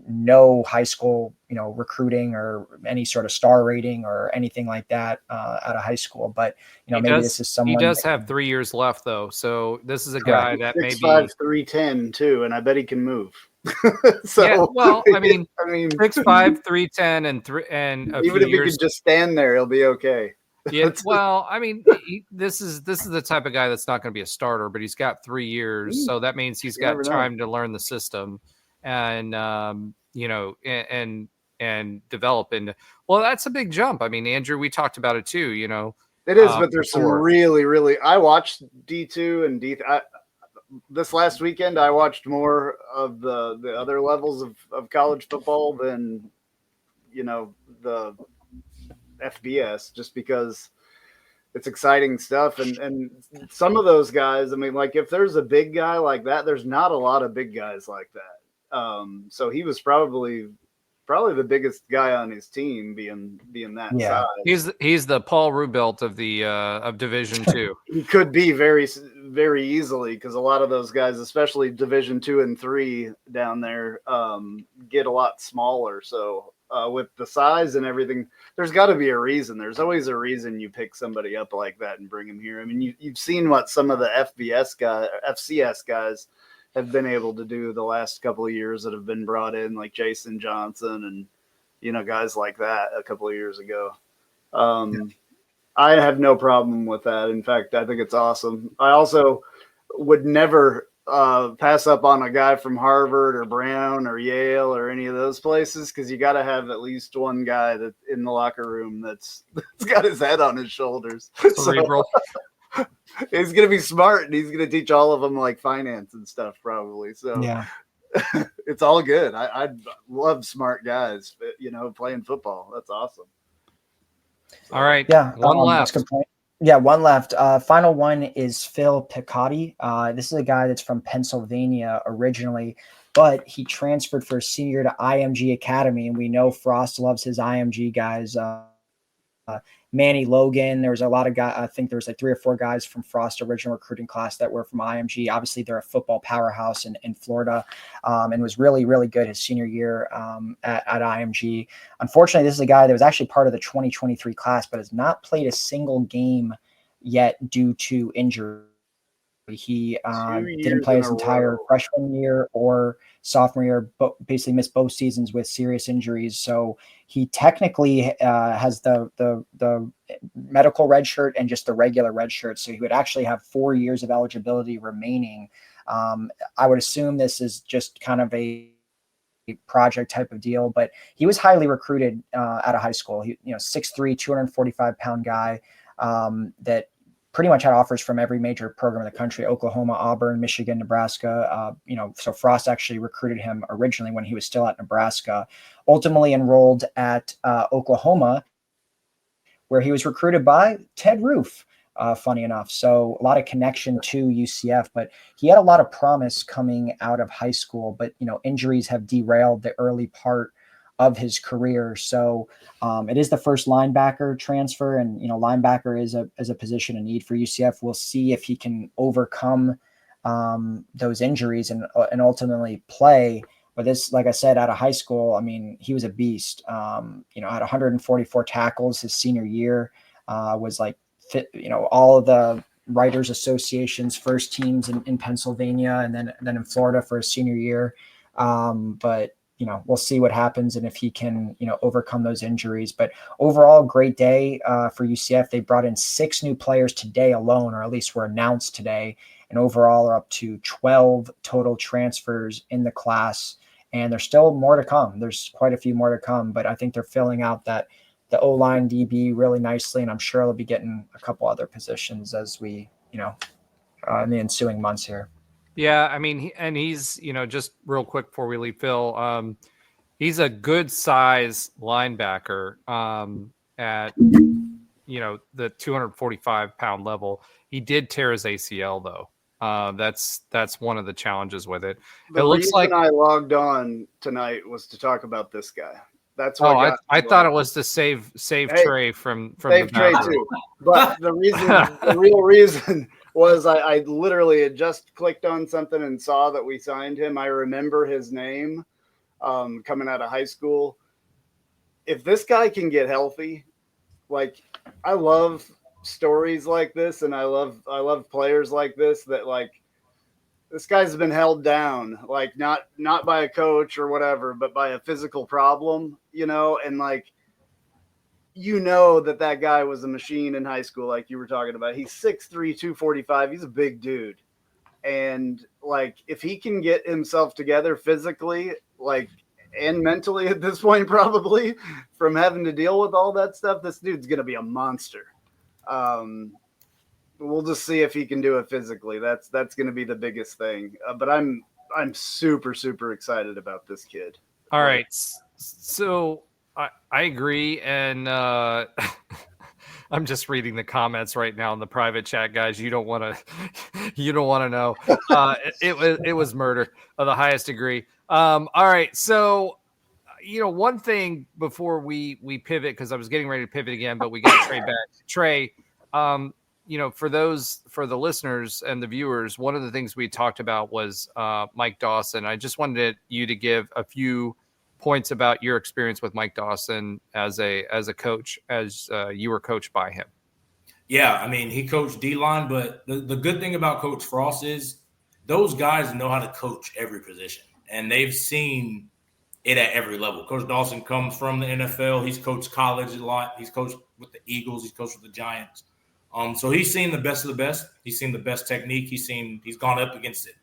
no high school, recruiting or any sort of star rating or anything like that out of high school. But this is someone. He does have 3 years left, though. So this is a Correct. guy that 6'5", 310 too, and I bet he can move. So yeah, well, I mean 6'5", 310 and a even few if years. he can just stand there, he'll be okay. Yeah, well, I mean, this is the type of guy that's not going to be a starter, but he's got 3 years, so that means he's got time to learn the system and and develop. And well, that's a big jump. I mean, Andrew, we talked about it too. It is, but there's some really. I watched D2 and D3. This last weekend, I watched more of the other levels of college football than, the FBS, just because it's exciting stuff. And some of those guys, I mean, like if there's a big guy like that, there's not a lot of big guys like that. So he was probably the biggest guy on his team being that size. He's the Paul Rubelt of the of Division II. He could be very, very easily, because a lot of those guys, especially Division II and III down there, get a lot smaller. So with the size and everything, there's got to be a reason. There's always a reason you pick somebody up like that and bring him here. I mean, you've seen what some of the FCS guys have been able to do the last couple of years that have been brought in, like Jason Johnson and, guys like that a couple of years ago. I have no problem with that. In fact, I think it's awesome. I also would never pass up on a guy from Harvard or Brown or Yale or any of those places, because you got to have at least one guy that in the locker room that's got his head on his shoulders. Cerebral. So, he's going to be smart, and he's going to teach all of them like finance and stuff probably. So Yeah. It's all good. I love smart guys, playing football. That's awesome. All right. Yeah. One left. That's a good point. Yeah, one left. Final one is Phil Picotti. This is a guy that's from Pennsylvania originally, but he transferred for a senior year to IMG Academy, and we know Frost loves his IMG guys. Manny Logan. There was a lot of guys. I think there was like 3 or 4 guys from Frost original recruiting class that were from IMG. Obviously, they're a football powerhouse in Florida, and was really, really good his senior year at IMG. Unfortunately, this is a guy that was actually part of the 2023 class, but has not played a single game yet due to injury. He 2 didn't years play in his a entire row. freshman year or sophomore year, but basically missed both seasons with serious injuries. So he technically has the medical red shirt and just the regular red shirt. So he would actually have 4 years of eligibility remaining. I would assume this is just kind of a project type of deal, but he was highly recruited out of high school. He, 6'3", 245-pound guy that pretty much had offers from every major program in the country: Oklahoma, Auburn, Michigan, Nebraska. So Frost actually recruited him originally when he was still at Nebraska, ultimately enrolled at Oklahoma, where he was recruited by Ted Roof. Funny enough. So a lot of connection to UCF, but he had a lot of promise coming out of high school, but, injuries have derailed the early part of his career. So it is the first linebacker transfer, and, linebacker is a position of need for UCF. We'll see if he can overcome those injuries and ultimately play. But this, like I said, out of high school, I mean, he was a beast. Had 144 tackles his senior year, was like, all of the Writers Association's first teams in Pennsylvania, and then in Florida for his senior year. But we'll see what happens and if he can, overcome those injuries. But overall, great day for UCF. They brought in 6 new players today alone, or at least were announced today, and overall are up to 12 total transfers in the class. And there's still more to come. There's quite a few more to come, but I think they're filling out the O-line DB really nicely, and I'm sure they'll be getting a couple other positions as we, in the ensuing months here. Yeah, I mean, he's, just real quick before we leave Phil, he's a good size linebacker at, the 245-pound level. He did tear his ACL, though. That's one of the challenges with it. The reason I logged on tonight was to talk about this guy. That's what I thought it was to save Trey from save the Trey too. But the real reason was I literally had just clicked on something and saw that we signed him. I remember his name coming out of high school. If this guy can get healthy, like, I love stories like this, and I love players like this that, like, this guy's been held down, like not by a coach or whatever, but by a physical problem, and like, that guy was a machine in high school, like you were talking about. He's 6'3", 245. He's a big dude. And like, if he can get himself together physically, like, and mentally at this point, probably from having to deal with all that stuff, this dude's going to be a monster. We'll just see if he can do it physically. That's going to be the biggest thing. But I'm super, super excited about this kid. All right. So I agree. And I'm just reading the comments right now in the private chat, guys. You don't want to know. It was murder of the highest degree. All right. So, one thing before we pivot, because I was getting ready to pivot again, but we got Trey back. Trey, for the listeners and the viewers, one of the things we talked about was Mike Dawson. I just wanted you to give a few points about your experience with Mike Dawson as a coach, as you were coached by him. Yeah, I mean, he coached D-line, but the good thing about Coach Frost is those guys know how to coach every position, and they've seen it at every level. Coach Dawson comes from the NFL. He's coached college a lot. He's coached with the Eagles. He's coached with the Giants. So he's seen the best of the best. He's seen the best technique. He's gone up against it.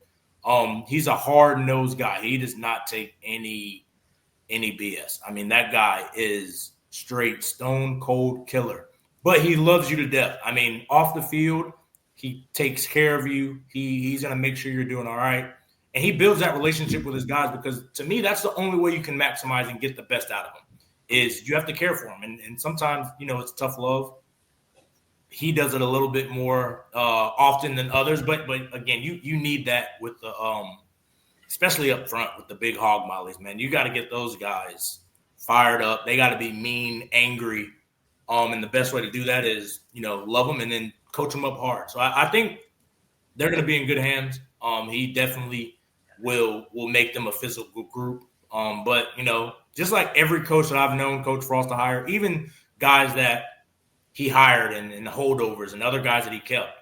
He's a hard-nosed guy. He does not take any BS. I mean, that guy is straight stone cold killer, but he loves you to death. I mean, off the field, he takes care of you. He's going to make sure you're doing all right. And he builds that relationship with his guys, because to me, that's the only way you can maximize and get the best out of them, is you have to care for them. And sometimes, it's tough love. He does it a little bit more often than others, but again, you need that with the especially up front with the big hog mollies, man. You got to get those guys fired up. They got to be mean, angry, and the best way to do that is love them and then coach them up hard. So I think they're going to be in good hands. He definitely will make them a physical group. But just like every coach that I've known Coach Frost to hire, even guys that he hired and holdovers and other guys that he kept,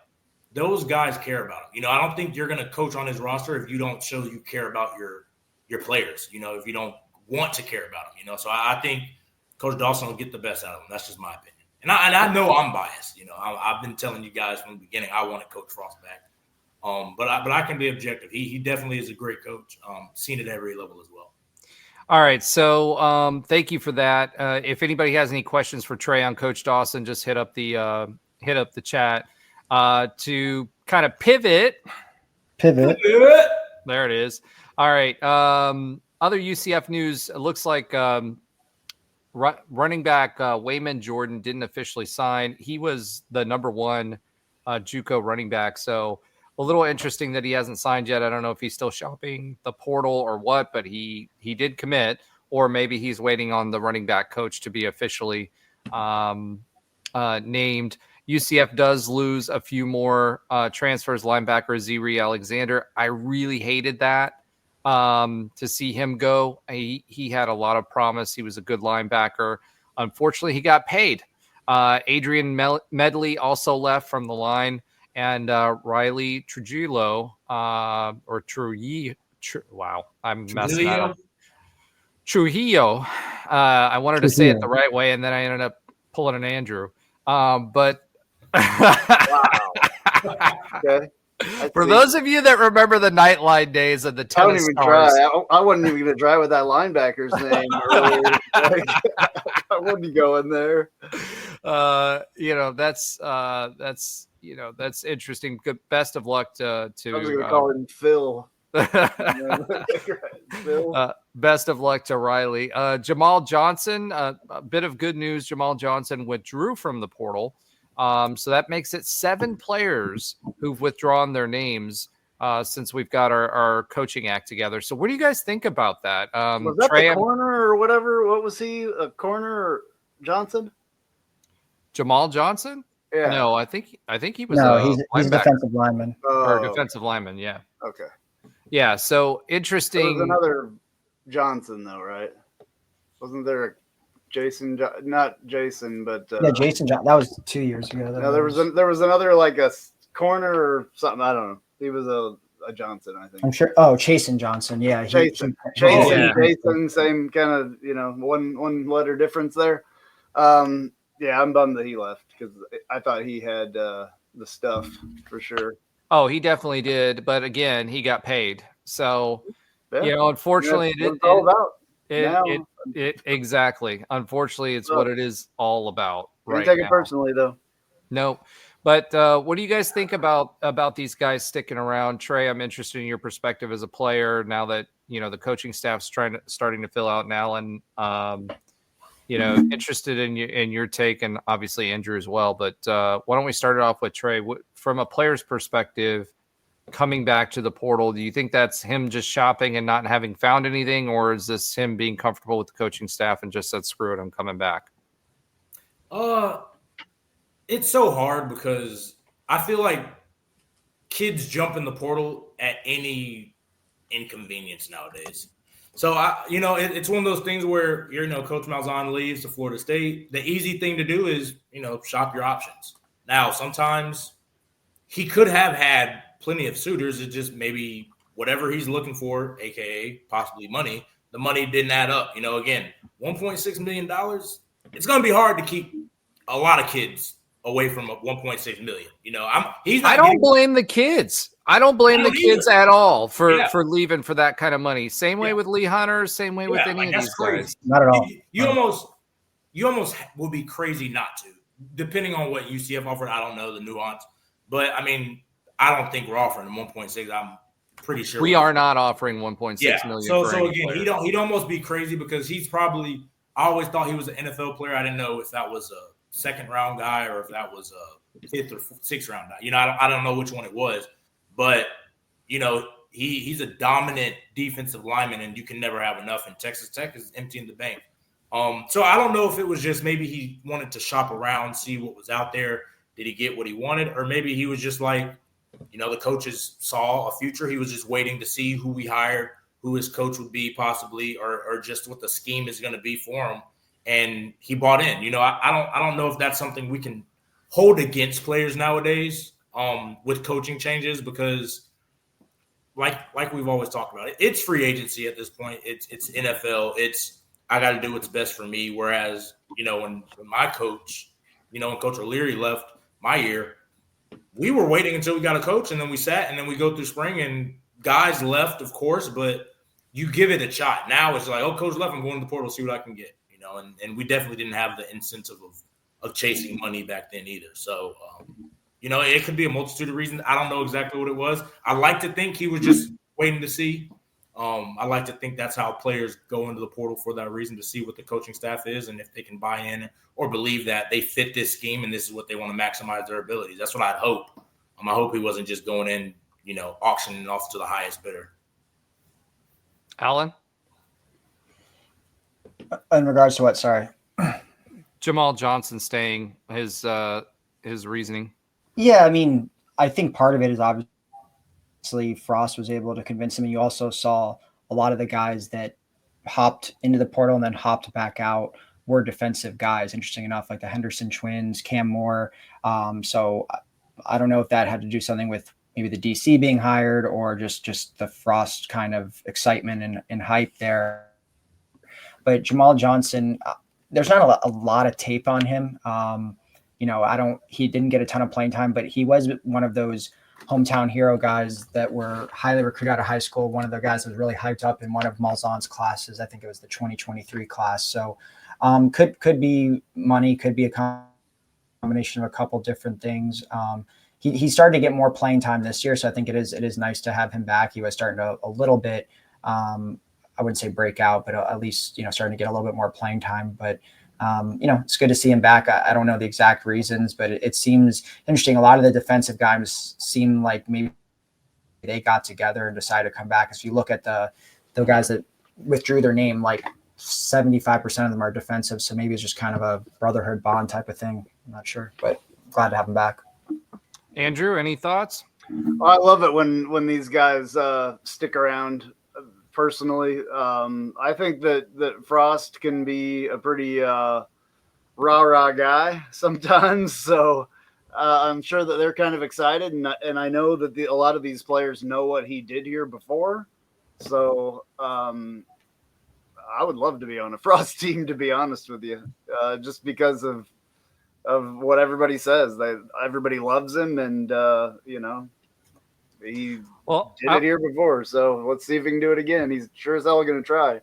those guys care about him. I don't think you're going to coach on his roster if you don't show you care about your players, if you don't want to care about them, So I think Coach Dawson will get the best out of them. That's just my opinion. And I know I'm biased. I've been telling you guys from the beginning I wanted Coach Frost back. But I can be objective. He definitely is a great coach. Seen it at every level as well. All right. So thank you for that. If anybody has any questions for Trey on Coach Dawson, just hit up the chat to kind of pivot. There it is. All right. Other UCF news. It looks like running back Wayman Jordan didn't officially sign. He was the number one JUCO running back. So a little interesting that he hasn't signed yet. I don't know if he's still shopping the portal or what, but he did commit, or maybe he's waiting on the running back coach to be officially named. UCF does lose a few more transfers. Linebacker Ziri Alexander. I really hated that to see him go. He had a lot of promise. He was a good linebacker. Unfortunately, he got paid. Adrian Medley also left from the line. And Riley Trujillo, or Trujillo, wow, I'm messing that up. Trujillo. I wanted to say it the right way, and then I ended up pulling an Andrew. But Wow. Okay. For those of you that remember the Nightline days of the tennis I don't even stars, try. I wasn't even going to try with that linebacker's name earlier. I wouldn't go in there. That's interesting. Good. Best of luck to I was going to call him Phil. Phil. Best of luck to Riley. Jamal Johnson, a bit of good news. Jamal Johnson withdrew from the portal. So that makes it 7 players who've withdrawn their names since we've got our coaching act together. So what do you guys think about that? Was that the corner or whatever? What was he? A corner or Johnson? Jamal Johnson? Yeah. No, I think he was he's a defensive lineman. Or defensive lineman, yeah. Okay. Yeah, so interesting. There was another Johnson, though, right? Wasn't there a Jason? Not Jason, but Jason. That was 2 years ago. No, there was another like a corner or something. I don't know. He was a Johnson, I think. I'm sure. Oh, Chasen Johnson. Yeah, Jason, same kind of one letter difference there. Yeah, I'm bummed that he left because I thought he had the stuff for sure. Oh, he definitely did, but again, he got paid. So, unfortunately, it's all about. Exactly. Unfortunately, it's what it is all about. Right. Take it personally, though. No, but what do you guys think about these guys sticking around? Trey, I'm interested in your perspective as a player now that the coaching staff's starting to fill out now, and interested in your take, and obviously Andrew as well. But why don't we start it off with Trey? From a player's perspective, coming back to the portal, do you think that's him just shopping and not having found anything, or is this him being comfortable with the coaching staff and just said, screw it, I'm coming back? It's so hard because I feel like kids jump in the portal at any inconvenience nowadays. So, it's one of those things where, Coach Malzahn leaves to Florida State. The easy thing to do is, shop your options. Now, sometimes he could have had plenty of suitors. It just maybe whatever he's looking for, a.k.a. possibly money, the money didn't add up. Again, $1.6 million, it's going to be hard to keep a lot of kids away from $1.6 million. I don't blame the kids. I don't blame the kids at all for leaving for that kind of money. Same way with Lee Hunter, same way with any of these guys. Not at all. You almost would be crazy not to, depending on what UCF offered. I don't know the nuance, but I mean, I don't think we're offering 1.6. I'm pretty sure we are not offering 1.6 million. So again, he'd almost be crazy because he's probably. I always thought he was an NFL player. I didn't know if that was a second round guy or if that was a 5th or 6th round guy. I don't know which one it was. But, he's a dominant defensive lineman, and you can never have enough. And Texas Tech is emptying the bank. So I don't know if it was just maybe he wanted to shop around, see what was out there. Did he get what he wanted? Or maybe he was just like, the coaches saw a future. He was just waiting to see who we hired, who his coach would be possibly, or just what the scheme is going to be for him. And he bought in. I don't know if that's something we can hold against players nowadays. with coaching changes because, like we've always talked about, it's free agency at this point. It's NFL. I got to do what's best for me. Whereas, when my coach, when Coach O'Leary left my year, we were waiting until we got a coach, and then we sat, and then we go through spring, and guys left, of course, but you give it a shot. Now it's like, oh, coach left, I'm going to the portal, see what I can get, and we definitely didn't have the incentive of chasing money back then either. So, it could be a multitude of reasons. I don't know exactly what it was. I like to think he was just waiting to see. I like to think that's how players go into the portal for that reason, to see what the coaching staff is and if they can buy in or believe that they fit this scheme and this is what they want to maximize their abilities. That's what I'd hope. I hope he wasn't just going in, auctioning off to the highest bidder. Alan? In regards to what? Sorry. Jamal Johnson staying, his reasoning. Yeah, I think part of it is obviously Frost was able to convince him. And you also saw a lot of the guys that hopped into the portal and then hopped back out were defensive guys, interesting enough, like the Henderson twins, Cam Moore. So I don't know if that had to do something with maybe the DC being hired or just the Frost kind of excitement and hype there. But Jamal Johnson, there's not a lot of tape on him. He didn't get a ton of playing time, but he was one of those hometown hero guys that were highly recruited out of high school. One of the guys that was really hyped up in one of Malzahn's classes. I think it was the 2023 class. So could be money, could be a combination of a couple different things. He started to get more playing time this year. So I think it is nice to have him back. He was starting to a little bit, I wouldn't say break out, but at least, starting to get a little bit more playing time. But it's good to see him back. I don't know the exact reasons, but it seems interesting. A lot of the defensive guys seem like maybe they got together and decided to come back. If you look at the guys that withdrew their name, like 75% of them are defensive. So maybe it's just kind of a brotherhood bond type of thing. I'm not sure, but glad to have him back. Andrew, any thoughts? I love it when these guys stick around. Personally, I think that Frost can be a pretty rah-rah guy sometimes. So I'm sure that they're kind of excited. And I know that a lot of these players know what he did here before. So I would love to be on a Frost team, to be honest with you, just because of what everybody says. Everybody loves him, and he did it here before, so let's see if he can do it again. He's sure as hell going to try.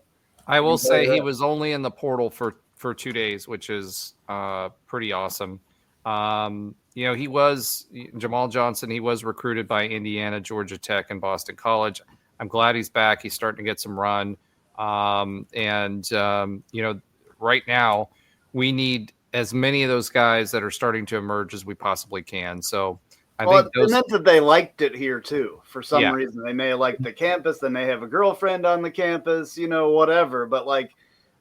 I will say he was only in the portal for 2 days, which is pretty awesome. He was Jamal Johnson. He was recruited by Indiana, Georgia Tech, and Boston College. I'm glad he's back. He's starting to get some run. Right now we need as many of those guys that are starting to emerge as we possibly can. So I think it meant that they liked it here too. For some reason, they may have liked the campus. They may have a girlfriend on the campus, whatever. But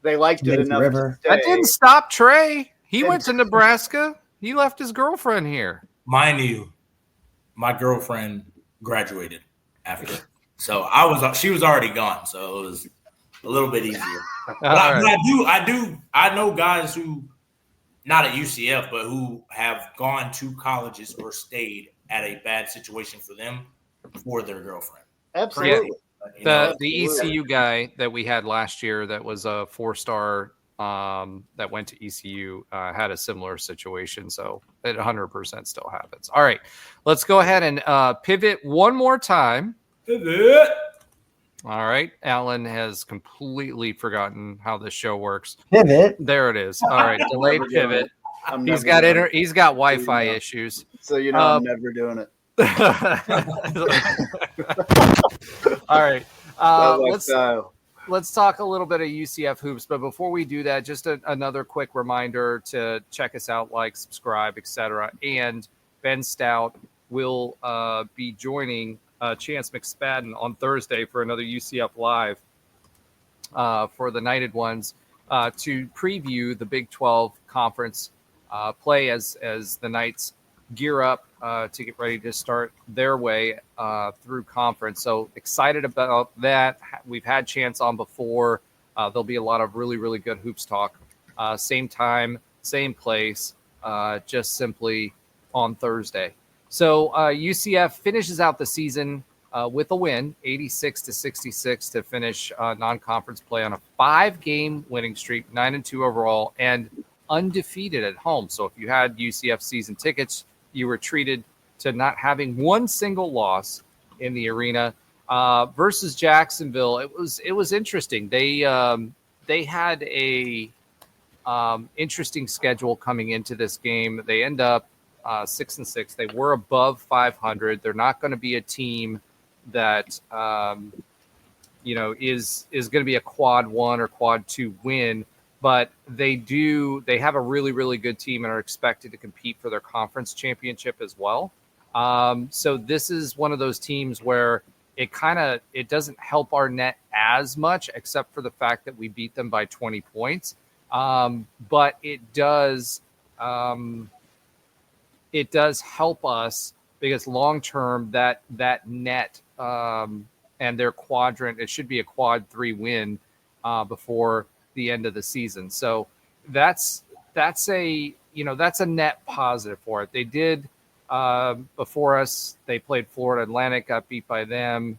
they liked it enough. That didn't stop Trey. He went to Nebraska. He left his girlfriend here. Mind you, my girlfriend graduated after, so she was already gone. So it was a little bit easier. But I know guys who, not at UCF, but who have gone to colleges or stayed at a bad situation for them for their girlfriend. Absolutely. Yeah. The ECU guy that we had last year that was a 4-star that went to ECU had a similar situation. So it 100% still happens. All right, let's go ahead and pivot one more time. Pivot. All right. Alan has completely forgotten how this show works. Pivot. There it is. All right. Delayed pivot. He's got Wi-Fi issues. So I'm never doing it. All right. Let's talk a little bit of UCF hoops. But before we do that, just another quick reminder to check us out, like, subscribe, etc. And Ben Stout will be joining Chance McSpadden on Thursday for another UCF Live for the Knighted Ones to preview the Big 12 conference play as the Knights gear up to get ready to start their way through conference. So excited about that. We've had Chance on before. There'll be a lot of really, really good hoops talk. Same time, same place, just simply on Thursday. So UCF finishes out the season with a win, 86-66 to finish non-conference play on a 5-game winning streak, 9-2 overall, and undefeated at home. So if you had UCF season tickets, you were treated to not having one single loss in the arena. Versus Jacksonville, it was interesting. They had a interesting schedule coming into this game. They end up 6-6. They were above 500. They're not going to be a team that is going to be a quad 1 or quad 2 win, but they have a really, really good team and are expected to compete for their conference championship as well. So this is one of those teams where it doesn't help our net as much, except for the fact that we beat them by 20 points. But it does help us because long term that net and their quadrant, it should be a quad 3 win before the end of the season. So that's a net positive for it. They did before us. They played Florida Atlantic, got beat by them.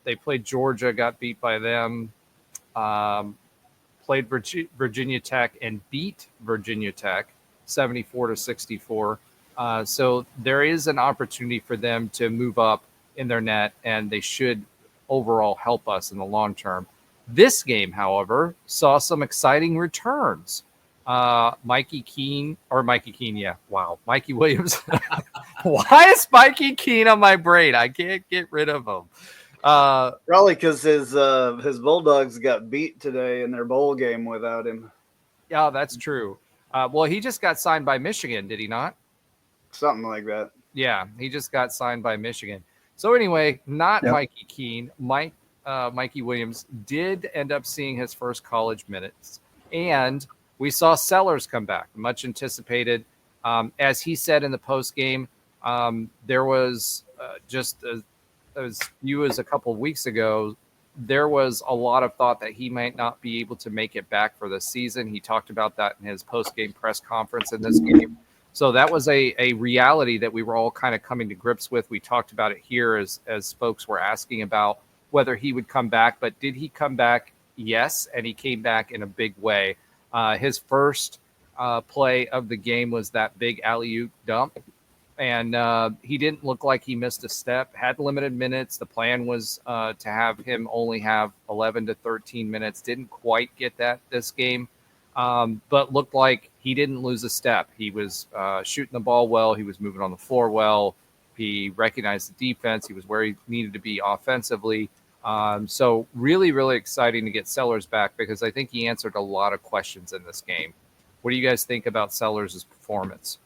They played Georgia, got beat by them. Played Virginia Tech and beat Virginia Tech 74-64. So there is an opportunity for them to move up in their net, and they should overall help us in the long term. This game, however, saw some exciting returns. Mikey Williams. Why is Mikey Keene on my brain? I can't get rid of him. Probably because his Bulldogs got beat today in their bowl game without him. Yeah, that's true. Well, he just got signed by Michigan, did he not? Something like that. Yeah, he just got signed by Michigan. So anyway, not Yep. Mikey Keene. Mikey Williams did end up seeing his first college minutes, and we saw Sellers come back, much anticipated. As he said in the post game, there was just as few as a couple of weeks ago, there was a lot of thought that he might not be able to make it back for the season. He talked about that in his post-game press conference in this game. So that was a reality that we were all kind of coming to grips with. We talked about it here as folks were asking about whether he would come back. But did he come back? Yes, and he came back in a big way. His first play of the game was that big alley-oop dump. And he didn't look like he missed a step, had limited minutes. The plan was to have him only have 11 to 13 minutes. Didn't quite get that this game, but looked like he didn't lose a step. He was shooting the ball well. He was moving on the floor well. He recognized the defense. He was where he needed to be offensively. So really, really exciting to get Sellers back because I think he answered a lot of questions in this game. What do you guys think about Sellers' performance?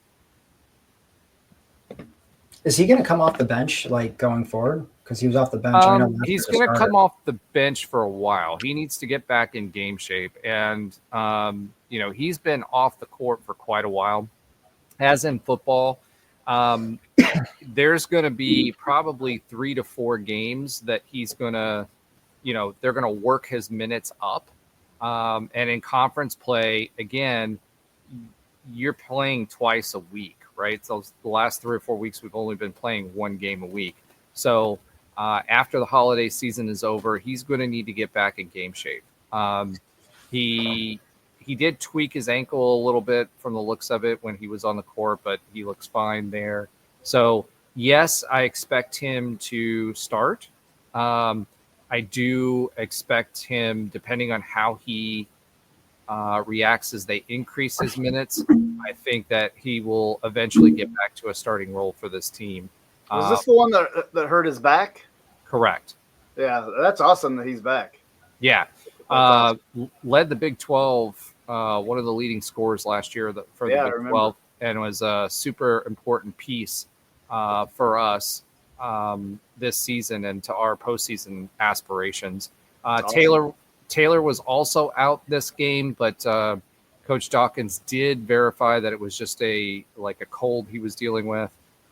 Is he going to come off the bench like going forward? Because he was off the bench. I know He's going to come off the bench for a while. He needs to get back in game shape, and he's been off the court for quite a while. As in football, there's going to be probably 3 to 4 games that he's going to, they're going to work his minutes up. And in conference play, again, you're playing twice a week. Right. So the last 3 or 4 weeks, we've only been playing 1 game a week. So after the holiday season is over, he's going to need to get back in game shape. He did tweak his ankle a little bit from the looks of it when he was on the court, but he looks fine there. So, yes, I expect him to start. I do expect him, depending on how he reacts as they increase his minutes, I think that he will eventually get back to a starting role for this team. Was this the one that hurt his back? Correct. Yeah, that's awesome that he's back. Yeah. Awesome. Led the Big 12, one of the leading scorers last year for the Big 12, and was a super important piece for us this season and to our postseason aspirations. Awesome. Taylor was also out this game, but Coach Dawkins did verify that it was just a cold he was dealing with.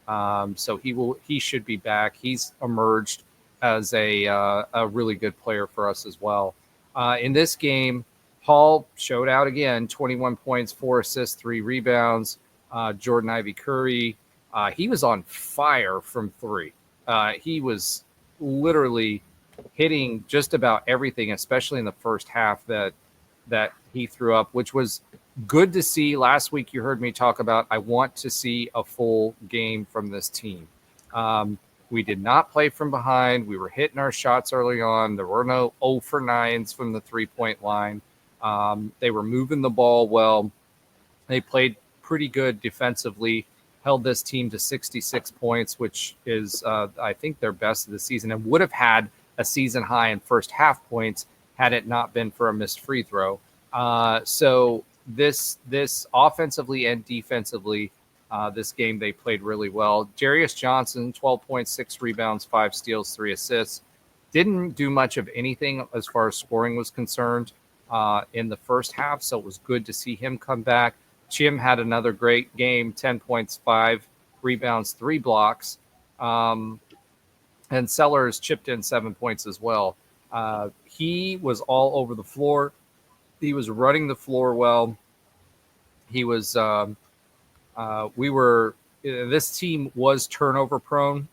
So he should be back. He's emerged as a really good player for us as well. In this game, Hall showed out again, 21 points, 4 assists, 3 rebounds. Jordan Ivy Curry he was on fire from three. He was literally hitting just about everything, especially in the first half that he threw up, which was good to see. Last week you heard me talk about I want to see a full game from this team. We did not play from behind. We were hitting our shots early on. There were no 0 for 9s from the three-point line. They were moving the ball well. They played pretty good defensively, held this team to 66 points, which is, I think, their best of the season, and would have had a season high in first half points had it not been for a missed free throw. So this offensively and defensively, this game they played really well. Jarius Johnson, 12.6 rebounds, 5 steals, 3 assists. Didn't do much of anything as far as scoring was concerned in the first half, so it was good to see him come back. Chim had another great game, 10 points, 5 rebounds, 3 blocks. And Sellers chipped in 7 points as well. He was all over the floor. He was running the floor well. He was this team was turnover prone,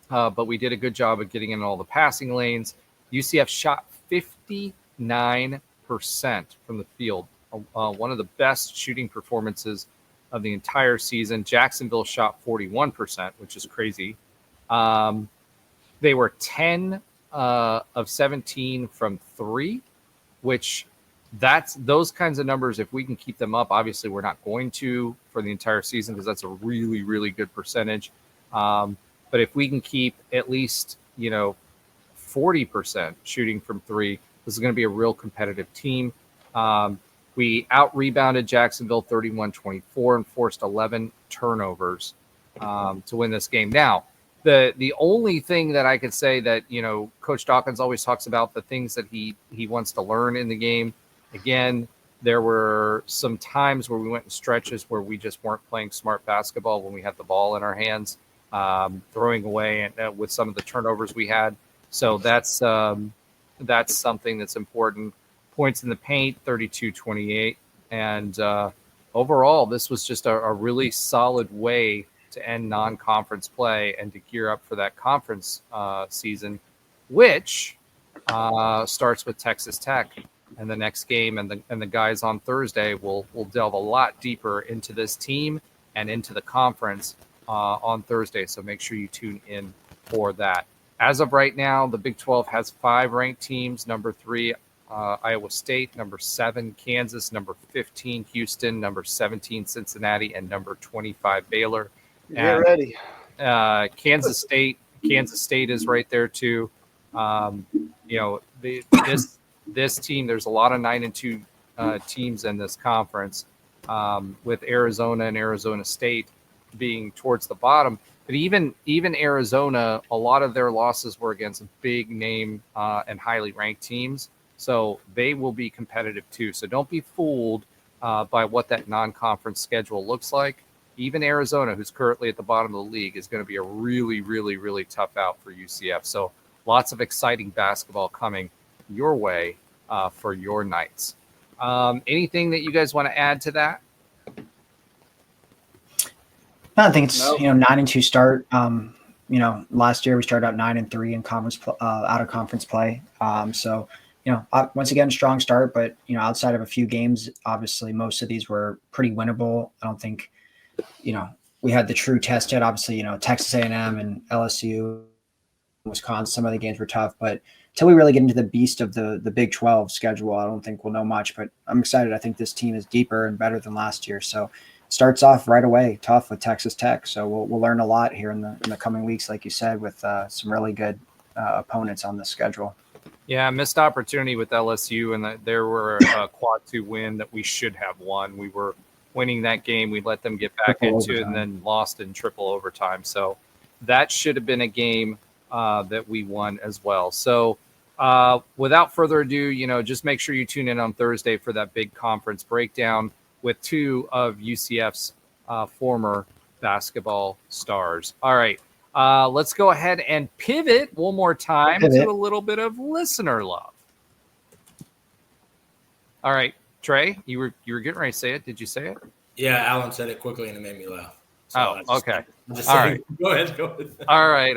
but we did a good job of getting in all the passing lanes. UCF shot 59% from the field. One of the best shooting performances of the entire season. Jacksonville shot 41%, which is crazy. They were 10 of 17 from 3, which that's those kinds of numbers. If we can keep them up, obviously we're not going to for the entire season because that's a really, really good percentage. But if we can keep at least, 40% shooting from 3, this is going to be a real competitive team. We out-rebounded Jacksonville 31-24 and forced 11 turnovers to win this game. Now, the only thing that I could say that, Coach Dawkins always talks about the things that he wants to learn in the game. Again, there were some times where we went in stretches where we just weren't playing smart basketball when we had the ball in our hands, throwing away and with some of the turnovers we had. So that's something that's important. Points in the paint, 32-28. And overall, this was just a really solid way to end non-conference play and to gear up for that conference season, which starts with Texas Tech and the next game. And the guys on Thursday will delve a lot deeper into this team and into the conference on Thursday. So make sure you tune in for that. As of right now, the Big 12 has 5 ranked teams. Number 3, Iowa State. Number 7, Kansas. Number 15, Houston. Number 17, Cincinnati. And number 25, Baylor. Get ready. Kansas State is right there too. This team, there's a lot of 9-2 teams in this conference, with Arizona and Arizona State being towards the bottom. But even Arizona, a lot of their losses were against big name and highly ranked teams. So they will be competitive too. So don't be fooled by what that non-conference schedule looks like. Even Arizona, who's currently at the bottom of the league, is going to be a really, really, really tough out for UCF. So lots of exciting basketball coming your way for your Knights. Anything that you guys want to add to that? I think it's 9-2 start. Last year we started out 9-3 in conference out of conference play. Once again, strong start, but outside of a few games, obviously most of these were pretty winnable. I don't think we had the true test yet. Obviously, Texas A&M and LSU, Wisconsin, some of the games were tough, but until we really get into the beast of the Big 12 schedule, I don't think we'll know much. But I'm excited. I think this team is deeper and better than last year. So starts off right away tough with Texas Tech. So we'll learn a lot here in the coming weeks, like you said, with some really good opponents on the schedule. Yeah, missed opportunity with LSU, and there were a quad 2 win that we should have won. We were winning that game. We let them get back into it and then lost in triple overtime. So that should have been a game that we won as well. So without further ado, just make sure you tune in on Thursday for that big conference breakdown with 2 of UCF's former basketball stars. All right. Let's go ahead and pivot one more time to a little bit of listener love. All right, Trey, you were getting ready to say it. Did you say it? Yeah, Alan said it quickly and it made me laugh. So Oh, I just- okay. I'm just All saying. Go ahead. All right.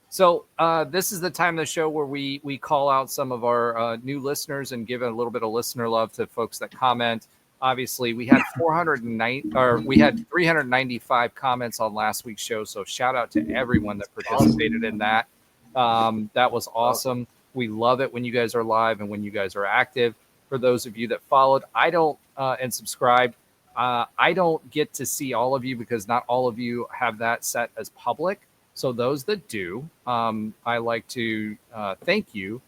So this is the time of the show where we call out some of our new listeners and give a little bit of listener love to folks that comment. Obviously, we had 395 comments on last week's show. So shout out to everyone that participated in that. That was awesome. We love it when you guys are live and when you guys are active. For those of you that followed, and subscribed, I don't get to see all of you because not all of you have that set as public. So those that do, I like to thank you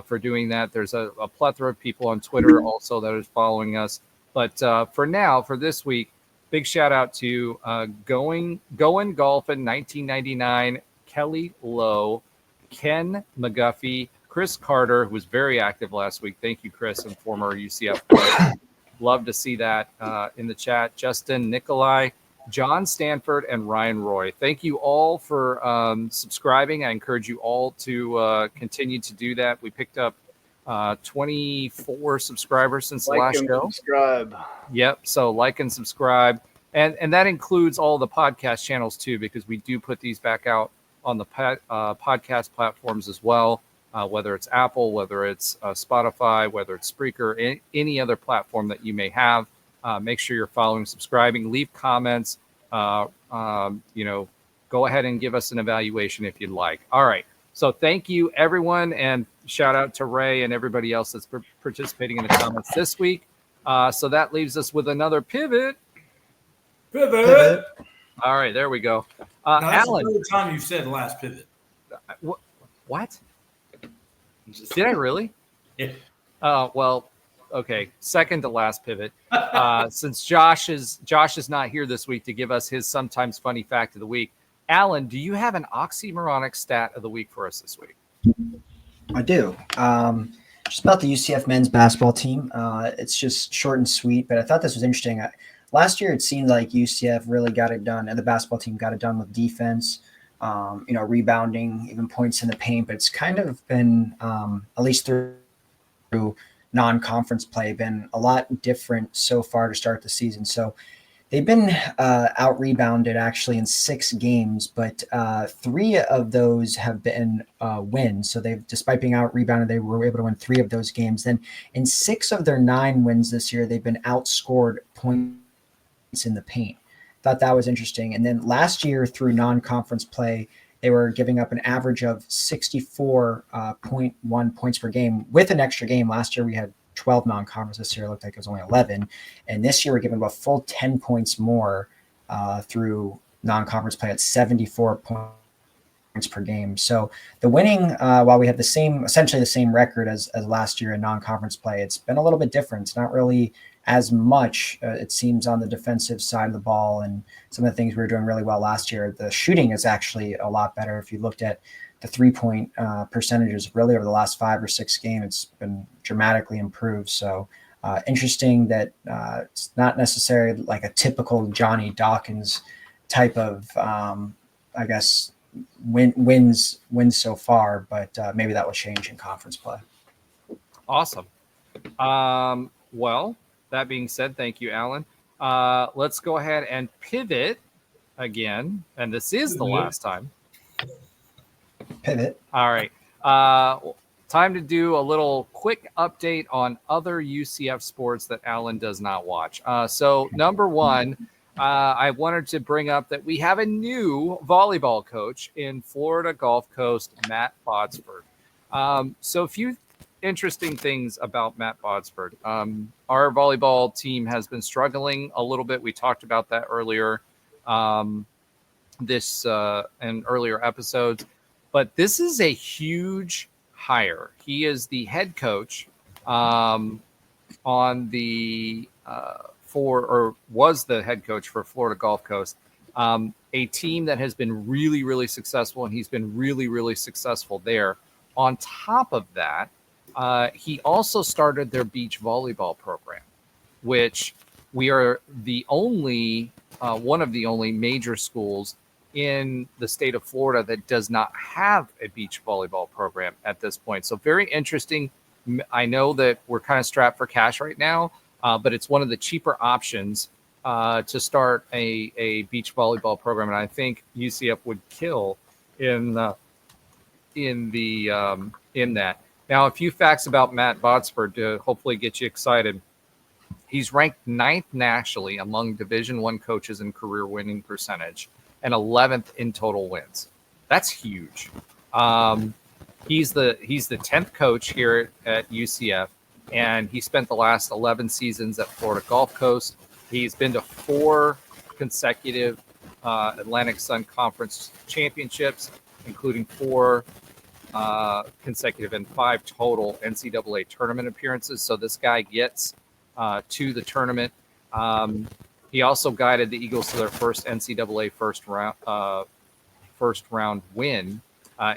for doing that. There's a plethora of people on Twitter also that is following us. But for this week, big shout out to Going Golf in 1999, Kelly Lowe, Ken McGuffey, Chris Carter, who was very active last week. Thank you, Chris, and former UCF player. Love to see that in the chat. Justin, Nikolai, John Stanford, and Ryan Roy. Thank you all for subscribing. I encourage you all to continue to do that. We picked up 24 subscribers since the last show. Subscribe. Yep. So like and subscribe. And that includes all the podcast channels too, because we do put these back out on the podcast platforms as well, whether it's Apple, whether it's Spotify, whether it's Spreaker, any other platform that you may have. Make sure you're following, subscribing, leave comments, go ahead and give us an evaluation if you'd like. All right. So thank you, everyone. And shout out to Ray and everybody else that's participating in the comments this week. So that leaves us with another pivot. Pivot. All right. There we go. Now, that's Alan. the third time you said last pivot. What? Did I really? Yeah. Well, okay. Second to last pivot. Since Josh is not here this week to give us his sometimes funny fact of the week, Alan, do you have an oxymoronic stat of the week for us this week? I do. Just about the UCF men's basketball team. It's just short and sweet, but I thought this was interesting. Last year, it seemed like UCF really got it done, and the basketball team got it done with defense, rebounding, even points in the paint. But it's kind of been, at least through non-conference play, been a lot different so far to start the season. So they've been out-rebounded actually in 6 games, but 3 of those have been wins. So despite being out-rebounded, they were able to win 3 of those games. Then in 6 of their 9 wins this year, they've been outscored points in the paint. Thought that was interesting. And then last year through non-conference play, they were giving up an average of 64.1 points per game with an extra game. Last year we had 12 non-conference. This year it looked like it was only 11. And this year we're giving about full 10 points more through non-conference play at 74 points per game. So the winning, while we have essentially the same record as last year in non-conference play, it's been a little bit different. It's not really as much, it seems, on the defensive side of the ball. And some of the things we were doing really well last year, the shooting is actually a lot better. If you looked at the 3-point percentages really over the last 5 or 6 games, it's been dramatically improved. So interesting that it's not necessarily like a typical Johnny Dawkins type of, wins so far, but maybe that will change in conference play. Awesome. Well, that being said, thank you, Alan. Let's go ahead and pivot again, and this is the last time. Pivot. All right. Time to do a little quick update on other UCF sports that Alan does not watch. So number one, I wanted to bring up that we have a new volleyball coach in Florida Gulf Coast, Matt Bodsford. So a few interesting things about Matt Bodsford. Our volleyball team has been struggling a little bit. We talked about that earlier, in earlier episodes. But this is a huge hire. He is the head coach was the head coach for Florida Gulf Coast, a team that has been really, really successful, and he's been really, really successful there. On top of that, he also started their beach volleyball program, which we are the only one of the only major schools in the state of Florida that does not have a beach volleyball program at this point. So very interesting. I know that we're kind of strapped for cash right now, but it's one of the cheaper options to start a beach volleyball program, and I think UCF would kill in that. Now, a few facts about Matt Botsford to hopefully get you excited. He's ranked 9th nationally among Division I coaches in career winning percentage and 11th in total wins. That's huge. He's the 10th coach here at UCF, and he spent the last 11 seasons at Florida Gulf Coast. He's been to 4 consecutive Atlantic Sun Conference championships, including 4 consecutive and 5 total NCAA tournament appearances. So this guy gets to the tournament. He also guided the Eagles to their first NCAA first round win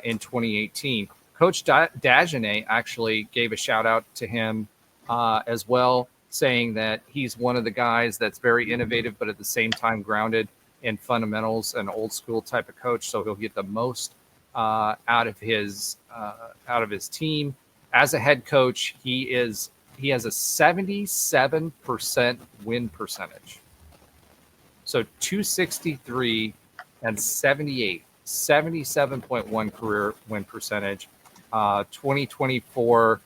in 2018. Coach Dagenet actually gave a shout out to him as well, saying that he's one of the guys that's very innovative, but at the same time grounded in fundamentals, an old school type of coach. So he'll get the most out of his team. As a head coach, he has a 77% win percentage. So 263 and 78, 77.1 career win percentage. 2024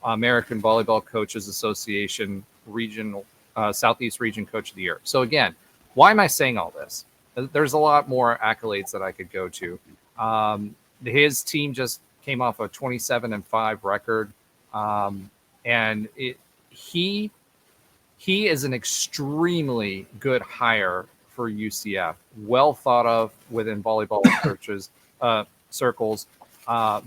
American Volleyball Coaches Association regional Southeast Region Coach of the Year. So again, why am I saying all this? There's a lot more accolades that I could go to. His team just came off a 27-5 record, and he is an extremely good hire for UCF. Well thought of within volleyball circles.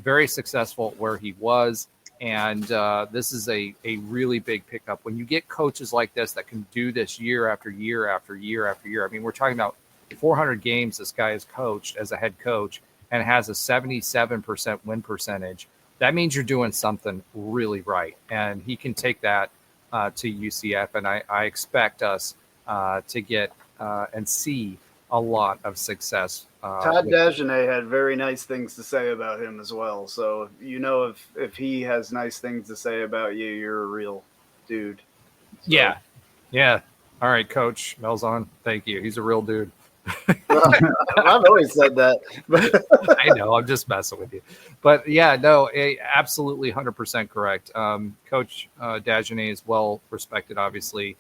Very successful where he was, and this is a really big pickup. When you get coaches like this that can do this year after year after year after year. I mean, we're talking about 400 games this guy has coached as a head coach and has a 77% win percentage. That means you're doing something really right, and he can take that to UCF, and I expect us to get and see a lot of success. Todd Dagenet had very nice things to say about him as well. So, if he has nice things to say about you, you're a real dude. So. Yeah. All right, Coach Melzon. Thank you. He's a real dude. I've always said that. I know. I'm just messing with you. But yeah, no, absolutely 100% correct. Coach Dagenet is well respected, obviously,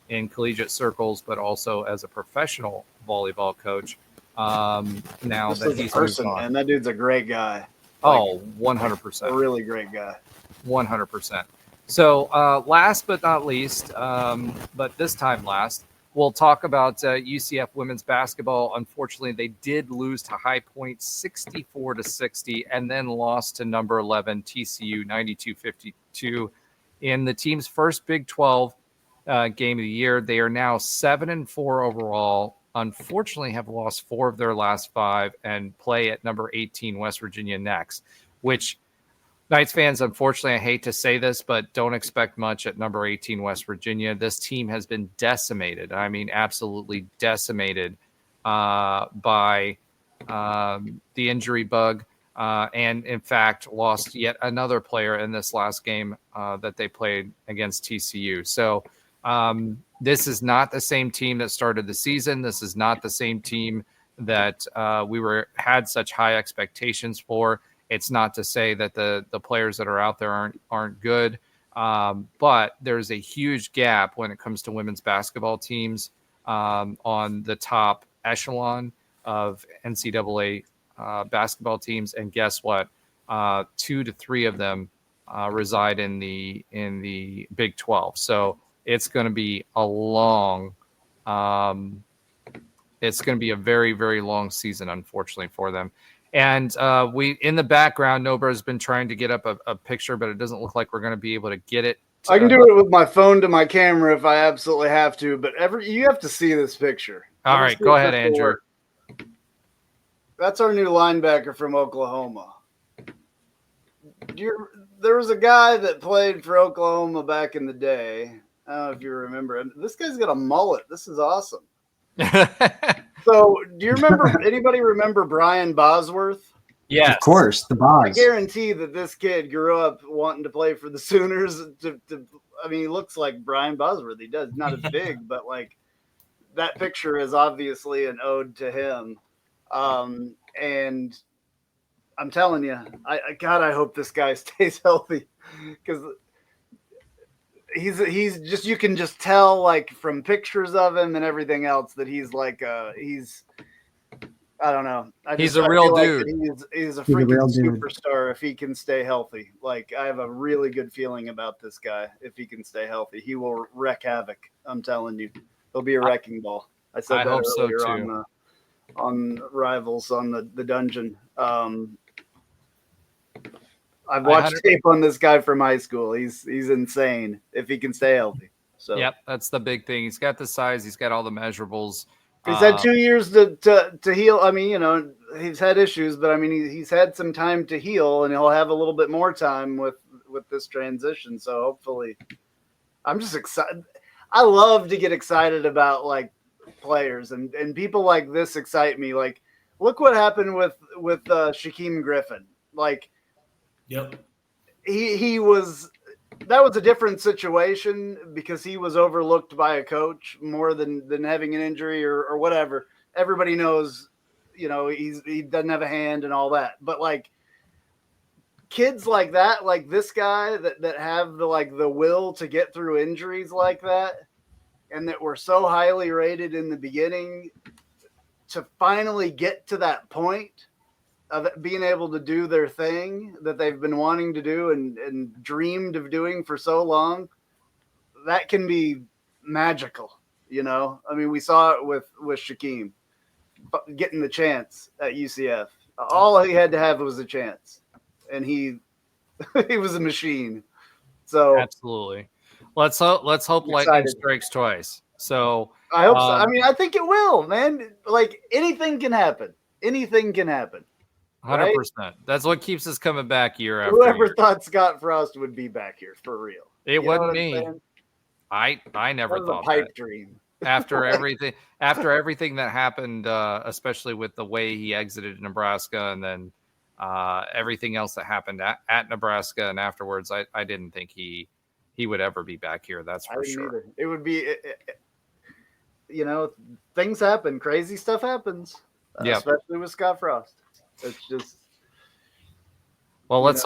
in collegiate circles, but also as a professional volleyball coach. Now just that as he's a person, moved on. man, that dude's a great guy. Oh, 100%. A really great guy. 100%. So last but not least, but this time last, we'll talk about UCF women's basketball. Unfortunately, they did lose to High Point 64-60 and then lost to number 11 TCU 92-52 in the team's first Big 12 game of the year. They are now 7-4 overall. Unfortunately, have lost 4 of their last 5 and play at number 18 West Virginia next, which Knights fans, unfortunately, I hate to say this, but don't expect much at number 18 West Virginia. This team has been decimated. I mean, absolutely decimated by the injury bug, and in fact lost yet another player in this last game that they played against TCU. So this is not the same team that started the season. This is not the same team that we had such high expectations for. It's not to say that the players that are out there aren't good, but there's a huge gap when it comes to women's basketball teams on the top echelon of NCAA basketball teams. And guess what? 2 to 3 of them reside in the Big 12. So it's going to be it's going to be a very, very long season, unfortunately, for them. And we, in the background, Nobra has been trying to get up a picture, but it doesn't look like we're going to be able to get it. I can do it with my phone to my camera if I absolutely have to, but you have to see this picture. All right, go ahead, Andrew. That's our new linebacker from Oklahoma. There was a guy that played for Oklahoma back in the day. I don't know if you remember. This guy's got a mullet. This is awesome. So, do you remember? Anybody remember Brian Bosworth? Yeah, of course. The I Bos. guarantee that this kid grew up wanting to play for the Sooners. I mean, he looks like Brian Bosworth. He does, not as big, but like that picture is obviously an ode to him. And I'm telling you, God, I hope this guy stays healthy, because he's just, you can just tell, like, from pictures of him and everything else, that he's like I don't know. He's a real dude. He's a He's a freaking real dude. superstar if he can stay healthy. Like, I have a really good feeling about this guy. If he can stay healthy, he will wreak havoc. I'm telling you, he'll be a wrecking ball. I said that hope so, earlier too. on Rivals on the dungeon. I've watched tape on this guy from high school. He's insane if he can stay healthy. So Yep, that's the big thing. He's got the size. He's got all the measurables. he's had 2 years to heal. I mean, he's had issues, but I mean, he's had some time to heal, and he'll have a little bit more time with this transition. So hopefully, I'm just excited. I love to get excited about, like, players, and people like this excite me. Like, look what happened with Shaquem Griffin. Like, Yep. That was a different situation because he was overlooked by a coach more than having an injury or whatever. Everybody knows, he doesn't have a hand and all that. But, like, kids like that, like this guy that have the will to get through injuries like that, and that were so highly rated in the beginning, to finally get to that point of being able to do their thing that they've been wanting to do and dreamed of doing for so long, that can be magical. I mean, we saw it with Shaquem getting the chance at UCF. All he had to have was a chance, and he was a machine. So Absolutely. Let's hope lightning strikes twice. So I hope so. I mean, I think it will, man. Like, anything can happen. Anything can happen. 100%. Right? That's what keeps us coming back year after Whoever year. thought Scott Frost would be back here for real? It wasn't me. I never thought a pipe dream. After everything that happened, especially with the way he exited Nebraska, and then everything else that happened at Nebraska and afterwards, I didn't think he would ever be back here. That's for sure. Either. It would be, things happen. Crazy stuff happens, especially with Scott Frost. It's just. Well, let's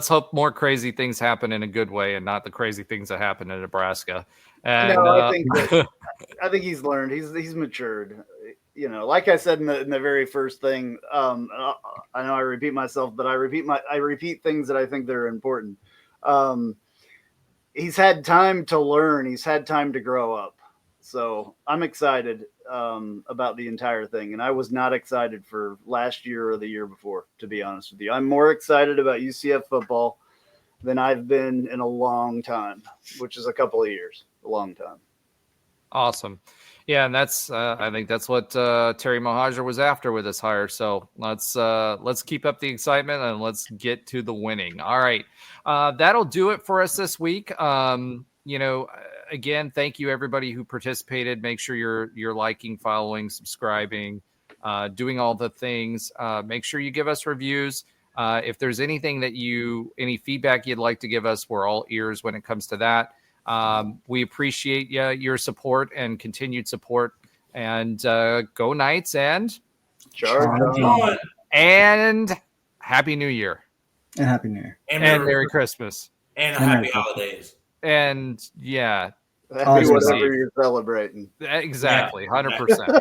hope more crazy things happen in a good way, and not the crazy things that happen in Nebraska. And, no, I think he's learned. He's matured. Like I said in the very first thing. I know I repeat myself, but I repeat things that I think they're important. He's had time to learn. He's had time to grow up. So I'm excited about the entire thing. And I was not excited for last year or the year before, to be honest with you. I'm more excited about UCF football than I've been in a long time, which is a couple of years, a long time. Awesome. Yeah, and that's I think that's what Terry Mohajir was after with this hire. So let's keep up the excitement and let's get to the winning. All right. That'll do it for us this week. Again, thank you everybody who participated. Make sure you're liking, following, subscribing, doing all the things. Make sure you give us reviews. If there's anything any feedback you'd like to give us, we're all ears when it comes to that. We appreciate your support and continued support, and go Knights and Charge on. And Happy New Year. And Happy New Year. And Merry Christmas. And Happy Holidays. And yeah. Happy whatever you're celebrating. Exactly. 100%.